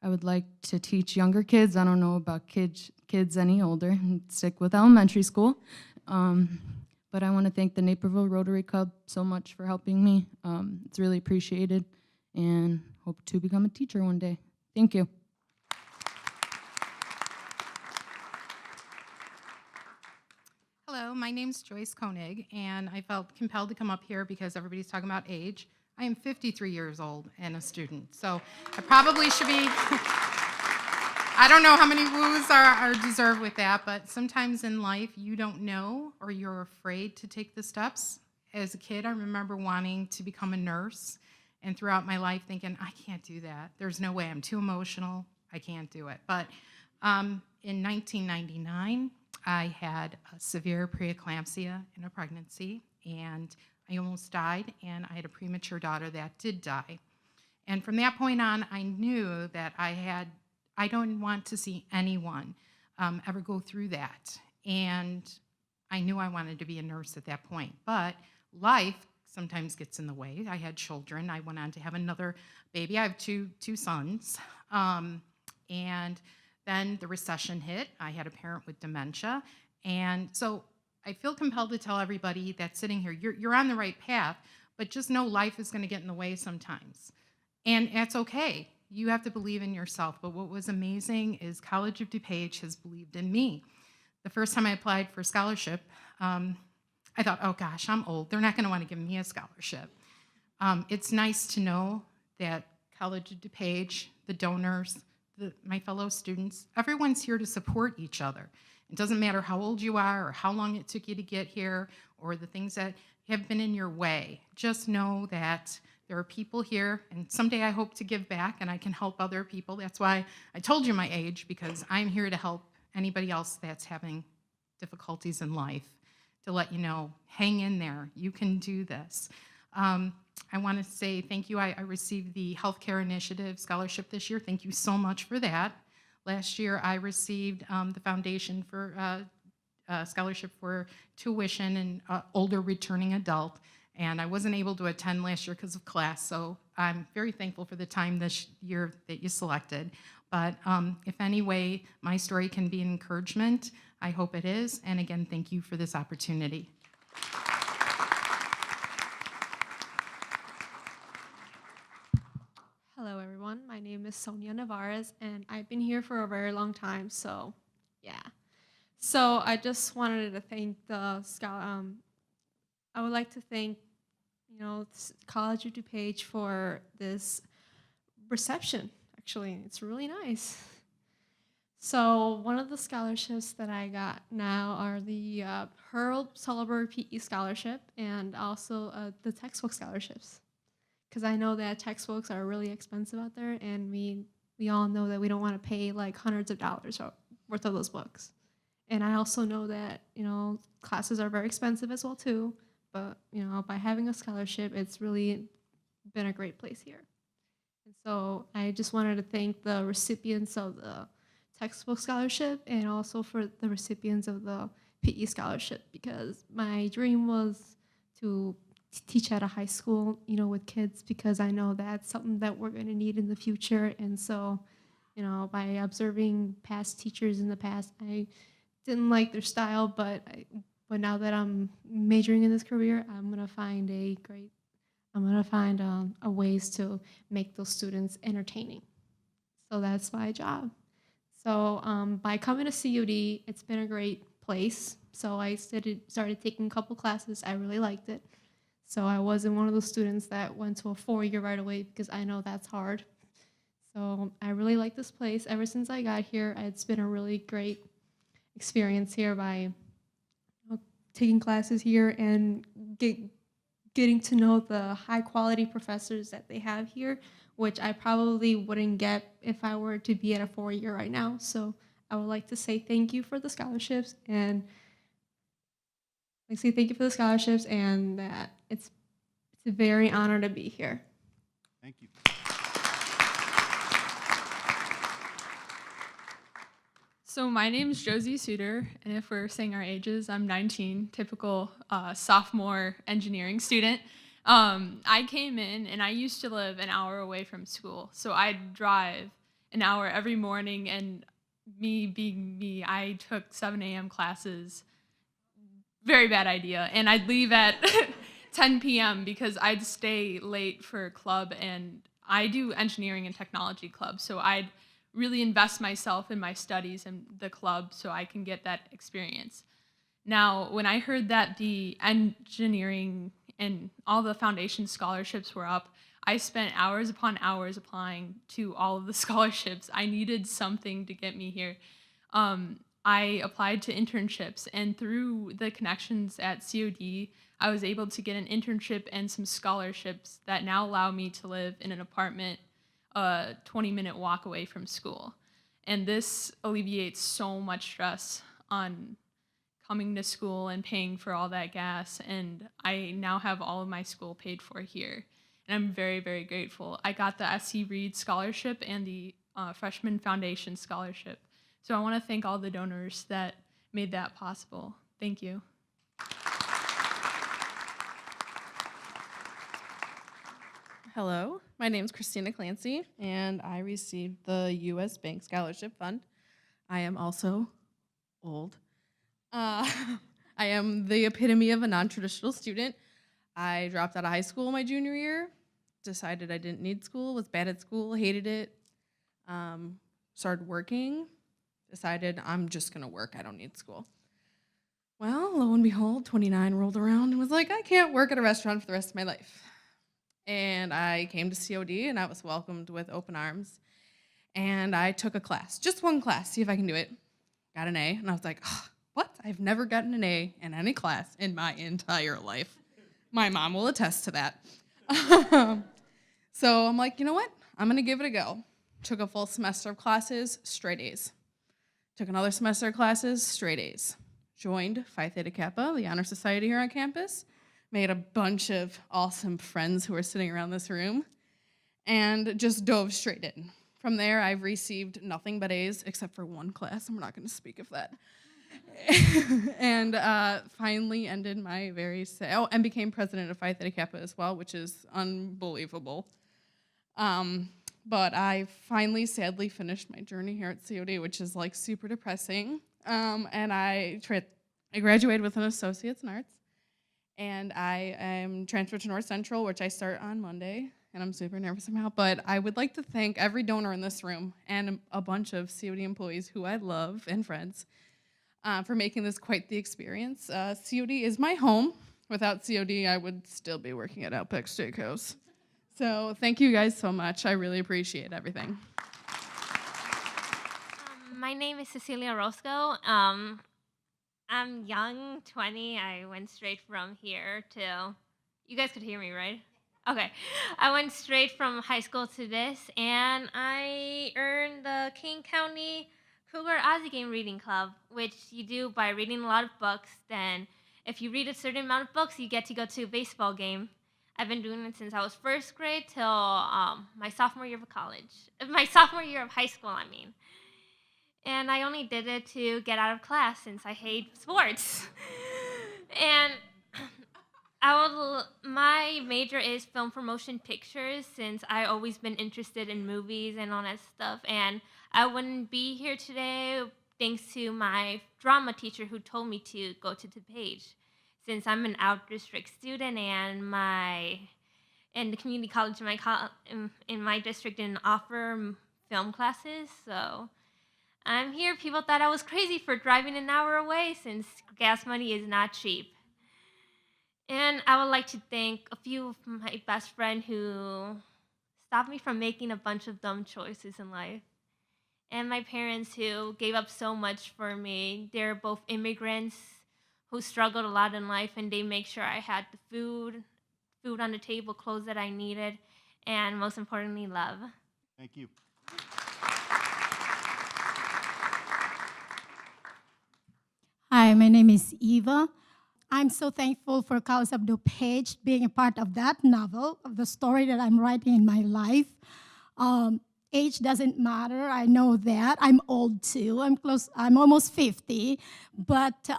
would like to teach younger kids. I don't know about kids any older, and stick with elementary school. But I want to thank the Naperville Rotary Club so much for helping me. It's really appreciated, and hope to become a teacher one day. Thank you. Hello, my name's Joyce Koenig, and I felt compelled to come up here because everybody's talking about age. I am 53 years old and a student, so I probably should be. I don't know how many woos are deserved with that, but sometimes in life you don't know or you're afraid to take the steps. As a kid, I remember wanting to become a nurse, and throughout my life thinking, I can't do that. There's no way. I'm too emotional. I can't do it. But in 1999, I had a severe preeclampsia in a pregnancy, and I almost died, and I had a premature daughter that did die. And from that point on, I knew that I don't want to see anyone ever go through that. And I knew I wanted to be a nurse at that point. But life sometimes gets in the way. I had children. I went on to have another baby. I have two sons. And then the recession hit. I had a parent with dementia. And so I feel compelled to tell everybody that's sitting here, you're on the right path, but just know life is going to get in the way sometimes. And that's okay. You have to believe in yourself. But what was amazing is College of DuPage has believed in me. The first time I applied for a scholarship, I thought, oh gosh, I'm old. They're not going to want to give me a scholarship. It's nice to know that College of DuPage, the donors, my fellow students, everyone's here to support each other. It doesn't matter how old you are or how long it took you to get here or the things that have been in your way. Just know that there are people here, and someday I hope to give back and I can help other people. That's why I told you my age, because I'm here to help anybody else that's having difficulties in life, to let you know, hang in there, you can do this. I want to say thank you. I received the Healthcare Initiative Scholarship this year. Thank you so much for that. Last year, I received the Foundation for Scholarship for Tuition and Older Returning Adult, and I wasn't able to attend last year because of class, so I'm very thankful for the time this year that you selected. But if any way my story can be an encouragement, I hope it is. And again, thank you for this opportunity. Hello, everyone. My name is Sonia Navarez, and I've been here for a very long time, so yeah. So I just wanted to thank I would like to thank, College of DuPage for this reception. Actually, it's really nice. So one of the scholarships that I got now are the Pearl Sullivan PE Scholarship and also the textbook scholarships. Because I know that textbooks are really expensive out there, and we all know that we don't want to pay like hundreds of dollars worth of those books. And I also know that, classes are very expensive as well too, but, by having a scholarship, it's really been a great place here. And so I just wanted to thank the recipients of the textbook scholarship and also for the recipients of the PE scholarship, because my dream was to teach at a high school, with kids, because I know that's something that we're going to need in the future. And so, by observing past teachers in the past, I didn't like their style, but now that I'm majoring in this career, I'm going to find a ways to make those students entertaining. So that's my job. So by coming to COD, it's been a great place. So I started taking a couple classes. I really liked it. So I wasn't one of those students that went to a 4-year right away, because I know that's hard. So I really like this place. Ever since I got here, it's been a really great experience here by taking classes here and getting to know the high quality professors that they have here, which I probably wouldn't get if I were to be at a 4-year right now. So I would like to say thank you for the scholarships, and that it's a very honor to be here. Thank you. So my name is Josie Suter, and if we're saying our ages, I'm 19, typical sophomore engineering student. I came in, and I used to live an hour away from school, so I'd drive an hour every morning, and me being me, I took 7 a.m. classes. Very bad idea. And I'd leave at 10 p.m. because I'd stay late for club, and I do engineering and technology club, so I'd really invest myself in my studies and the club so I can get that experience. Now, when I heard that the engineering and all the foundation scholarships were up, I spent hours upon hours applying to all of the scholarships. I needed something to get me here. I applied to internships, and through the connections at COD, I was able to get an internship and some scholarships that now allow me to live in an apartment a 20-minute walk away from school. And this alleviates so much stress on coming to school and paying for all that gas. And I now have all of my school paid for here. And I'm very, very grateful. I got the SC Reed Scholarship and the Freshman Foundation Scholarship. So I want to thank all the donors that made that possible. Thank you. Hello, my name is Christina Clancy, and I received the U.S. Bank Scholarship Fund. I am also old. I am the epitome of a non-traditional student. I dropped out of high school my junior year, decided I didn't need school, was bad at school, hated it, started working, decided I'm just gonna work, I don't need school. Well, lo and behold, 29 rolled around and was like, I can't work at a restaurant for the rest of my life. And I came to COD and I was welcomed with open arms. And I took a class, just one class, see if I can do it. Got an A, and I was like, oh, what? I've never gotten an A in any class in my entire life. My mom will attest to that. So I'm like, you know what? I'm gonna give it a go. Took a full semester of classes, straight A's. Took another semester of classes, straight A's. Joined Phi Theta Kappa, the honor society here on campus. Made a bunch of awesome friends who are sitting around this room, and just dove straight in. From there, I've received nothing but A's, except for one class, and we're not gonna speak of that. And finally ended my and became president of Phi Theta Kappa as well, which is unbelievable. But I finally, sadly, finished my journey here at COD, which is like super depressing. And I graduated with an associate's in arts. And I am transferred to North Central, which I start on Monday, and I'm super nervous about. But I would like to thank every donor in this room and a bunch of COD employees who I love and friends for making this quite the experience. COD is my home. Without COD, I would still be working at Outback Steakhouse. So thank you guys so much. I really appreciate everything. My name is Cecilia Roscoe. I'm young, 20. I went straight from here to, you guys could hear me, right? Okay. I went straight from high school to this, and I earned the King County Kruger Aussie Game Reading Club, which you do by reading a lot of books. Then if you read a certain amount of books, you get to go to a baseball game. I've been doing it since I was first grade till my sophomore year of high school, I mean. And I only did it to get out of class since I hate sports. And my major is film promotion pictures, since I always been interested in movies and all that stuff. And I wouldn't be here today thanks to my drama teacher who told me to go to DuPage, since I'm an out-district student and the community college in my district didn't offer film classes. So I'm here. People thought I was crazy for driving an hour away, since gas money is not cheap. And I would like to thank a few of my best friends who stopped me from making a bunch of dumb choices in life. And my parents who gave up so much for me. They're both immigrants who struggled a lot in life, and they make sure I had the food on the table, clothes that I needed, and most importantly, love. Thank you. Hi, my name is Eva. I'm so thankful for College of DuPage being a part of that novel, of the story that I'm writing in my life. Age doesn't matter, I know that. I'm old too, I'm almost 50, but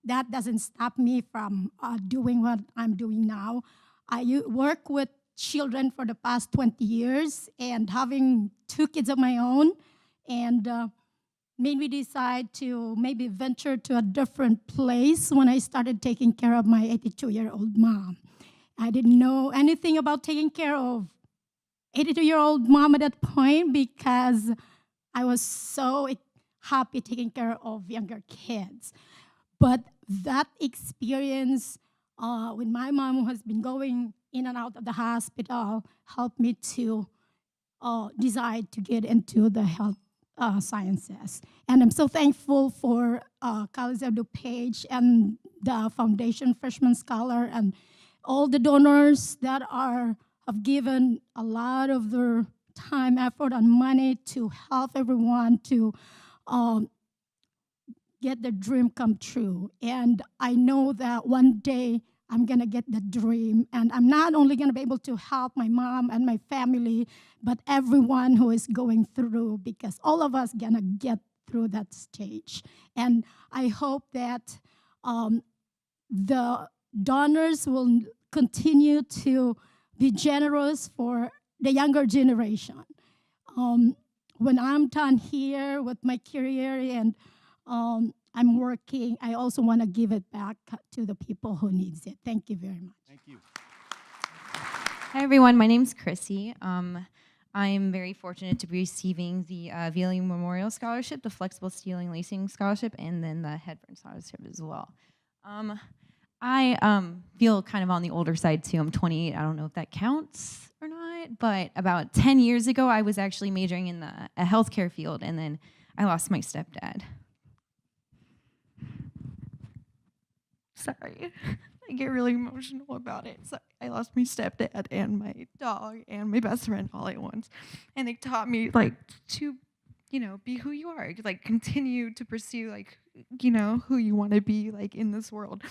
that doesn't stop me from doing what I'm doing now. I work with children for the past 20 years and having 2 kids of my own, and made me decide to maybe venture to a different place when I started taking care of my 82-year-old mom. I didn't know anything about taking care of 82-year-old mom at that point because I was so happy taking care of younger kids. But that experience when my mom, who has been going in and out of the hospital, helped me to decide to get into the health sciences. And I'm so thankful for College of DuPage and the Foundation Freshman Scholar and all the donors that have given a lot of their time, effort, and money to help everyone to get their dream come true. And I know that one day I'm gonna get the dream, and I'm not only gonna be able to help my mom and my family, but everyone who is going through, because all of us gonna get through that stage. And I hope that the donors will continue to be generous for the younger generation. When I'm done here with my career and I'm working, I also want to give it back to the people who needs it. Thank you very much. Thank you. Hi, everyone. My name's Chrissy. I'm very fortunate to be receiving the VLU Memorial Scholarship, the Flexible Steel and Lacing Scholarship, and then the Headburn Scholarship as well. I feel kind of on the older side, too. I'm 28. I don't know if that counts or not, but about 10 years ago, I was actually majoring in a healthcare field, and then I lost my stepdad. Sorry. I get really emotional about it. So I lost my stepdad and my dog and my best friend all at once. And they taught me like to, be who you are, like continue to pursue like, who you want to be like in this world.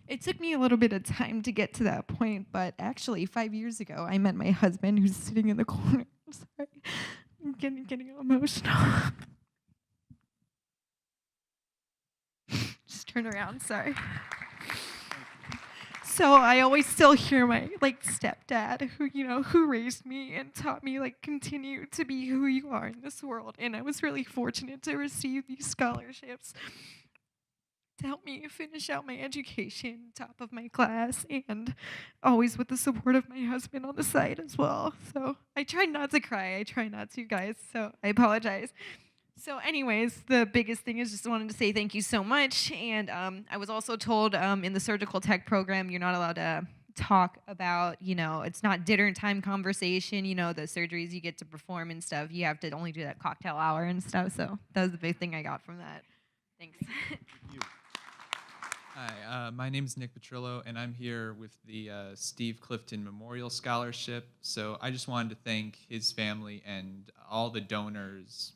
It took me a little bit of time to get to that point, but actually 5 years ago, I met my husband who's sitting in the corner. I'm sorry. I'm getting emotional. Just turn around, sorry. So I always still hear my stepdad who raised me and taught me continue to be who you are in this world. And I was really fortunate to receive these scholarships to help me finish out my education, top of my class, and always with the support of my husband on the side as well. So I try not to cry. I try not to, guys. So I apologize. So anyways, the biggest thing is just wanted to say thank you so much. And I was also told in the surgical tech program, you're not allowed to talk about, it's not dinner time conversation, the surgeries you get to perform and stuff. You have to only do that cocktail hour and stuff. So that was the big thing I got from that. Thanks. Hi, my name is Nick Petrillo, and I'm here with the Steve Clifton Memorial Scholarship. So I just wanted to thank his family and all the donors,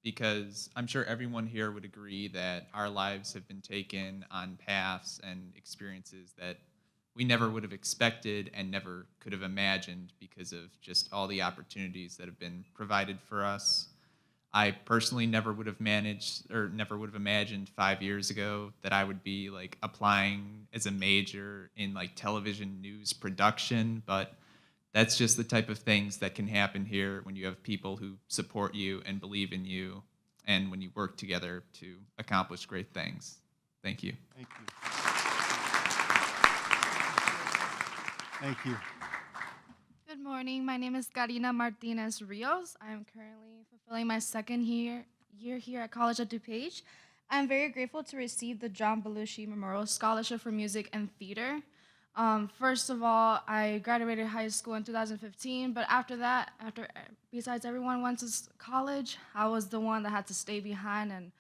because I'm sure everyone here would agree that our lives have been taken on paths and experiences that we never would have expected and never could have imagined because of just all the opportunities that have been provided for us. I personally never would have imagined 5 years ago that I would be applying as a major in television news production, but that's just the type of things that can happen here when you have people who support you and believe in you, and when you work together to accomplish great things. Thank you. Thank you. Thank you. Good morning. My name is Karina Martinez Rios. I am currently fulfilling my second year here at College of DuPage. I'm very grateful to receive the John Belushi Memorial Scholarship for Music and Theater. First of all, I graduated high school in 2015, but after that, besides everyone went to college, I was the one that had to stay behind and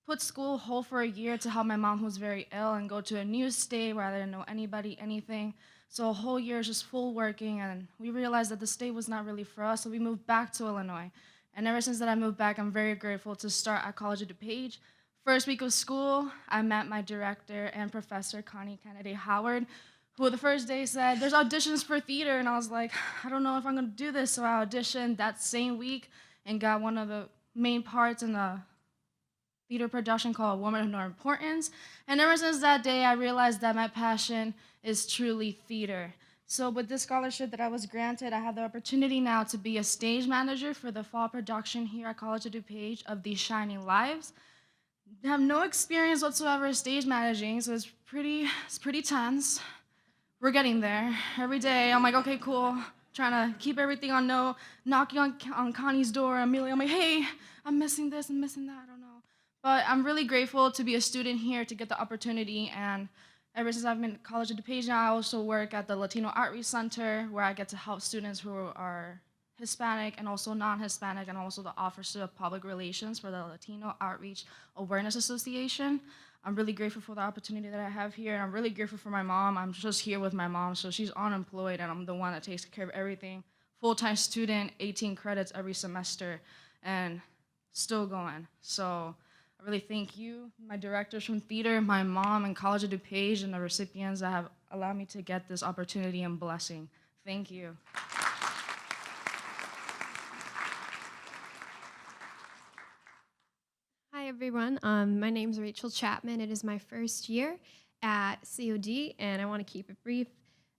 put school hold for a year to help my mom, who was very ill, and go to a new state where I didn't know anybody, anything. So a whole year is just full working, and we realized that the state was not really for us, so we moved back to Illinois. And ever since that I moved back, I'm very grateful to start at College of DuPage. First week of school, I met my director and professor, Connie Kennedy Howard, who the first day said, there's auditions for theater, and I was like, I don't know if I'm gonna do this, so I auditioned that same week and got one of the main parts in the theater production called Woman of No Importance. And ever since that day, I realized that my passion is truly theater. So with this scholarship that I was granted, I have the opportunity now to be a stage manager for the fall production here at College of DuPage of These Shining Lives. I have no experience whatsoever stage managing, so it's pretty tense. We're getting there. Every day, I'm like, okay, cool. Trying to keep everything on no, knocking on Connie's door. Amelia, I'm like, hey, I'm missing this and missing that, I don't know. But I'm really grateful to be a student here, to get the opportunity, and Ever since I've been at College of DuPage now, I also work at the Latino Outreach Center, where I get to help students who are Hispanic and also non-Hispanic, and also the Officer of Public Relations for the Latino Outreach Awareness Association. I'm really grateful for the opportunity that I have here, and I'm really grateful for my mom. I'm just here with my mom, so she's unemployed, and I'm the one that takes care of everything. Full-time student, 18 credits every semester, and still going. So I really thank you, my directors from theater, my mom, and College of DuPage, and the recipients that have allowed me to get this opportunity and blessing. Thank you. Hi, everyone. My name is Rachel Chapman. It is my first year at COD, and I want to keep it brief.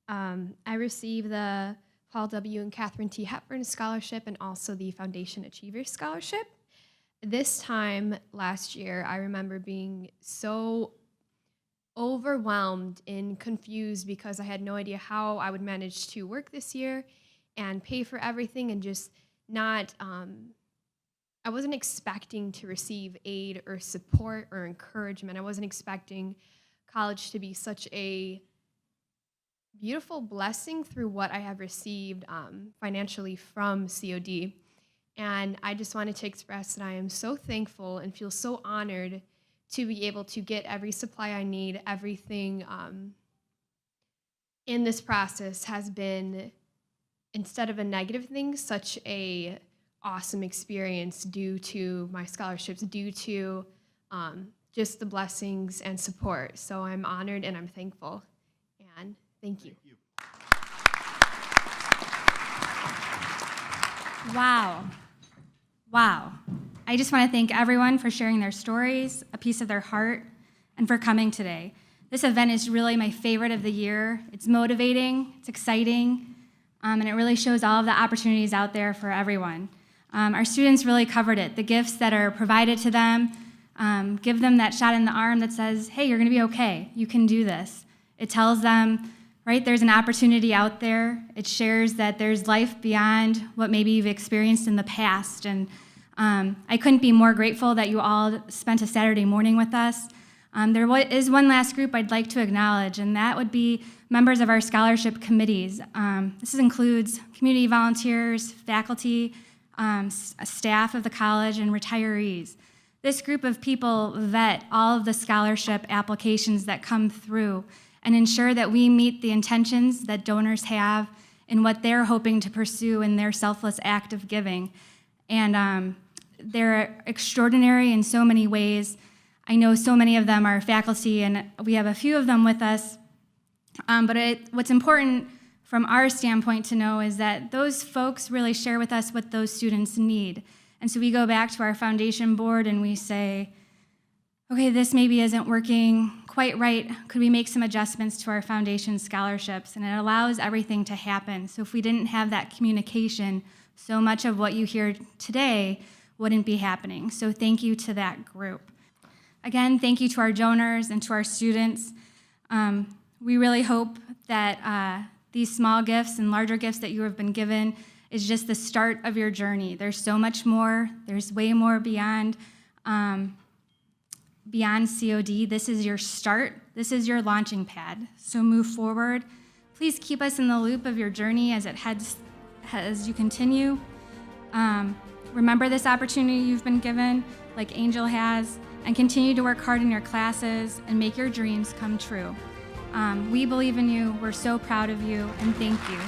I received the Paul W. and Catherine T. Hepburn Scholarship and also the Foundation Achievers Scholarship. This time last year, I remember being so overwhelmed and confused because I had no idea how I would manage to work this year and pay for everything, and just not, I wasn't expecting to receive aid or support or encouragement. I wasn't expecting college to be such a beautiful blessing through what I have received financially from COD. And I just wanted to express that I am so thankful and feel so honored to be able to get every supply I need. Everything in this process has been, instead of a negative thing, such a awesome experience due to my scholarships, due to just the blessings and support. So I'm honored and I'm thankful. And thank you. Wow. Wow. I just want to thank everyone for sharing their stories, a piece of their heart, and for coming today. This event is really my favorite of the year. It's motivating, it's exciting, and it really shows all of the opportunities out there for everyone. Our students really covered it. The gifts that are provided to them give them that shot in the arm that says, hey, you're going to be okay. You can do this. It tells them, right, there's an opportunity out there. It shares that there's life beyond what maybe you've experienced in the past. And I couldn't be more grateful that you all spent a Saturday morning with us. There is one last group I'd like to acknowledge, and that would be members of our scholarship committees. This includes community volunteers, faculty, staff of the college, and retirees. This group of people vet all of the scholarship applications that come through and ensure that we meet the intentions that donors have in what they're hoping to pursue in their selfless act of giving. And they're extraordinary in so many ways. I know so many of them are faculty, and we have a few of them with us. But what's important from our standpoint to know is that those folks really share with us what those students need. And so we go back to our foundation board and we say, okay, this maybe isn't working quite right. Could we make some adjustments to our foundation scholarships? And it allows everything to happen. So if we didn't have that communication, so much of what you hear today wouldn't be happening. So thank you to that group. Again, thank you to our donors and to our students. We really hope that these small gifts and larger gifts that you have been given is just the start of your journey. There's so much more. There's way more beyond COD. This is your start. This is your launching pad. So move forward. Please keep us in the loop of your journey as you continue. Remember this opportunity you've been given, like Angel has, and continue to work hard in your classes and make your dreams come true. We believe in you. We're so proud of you, and thank you.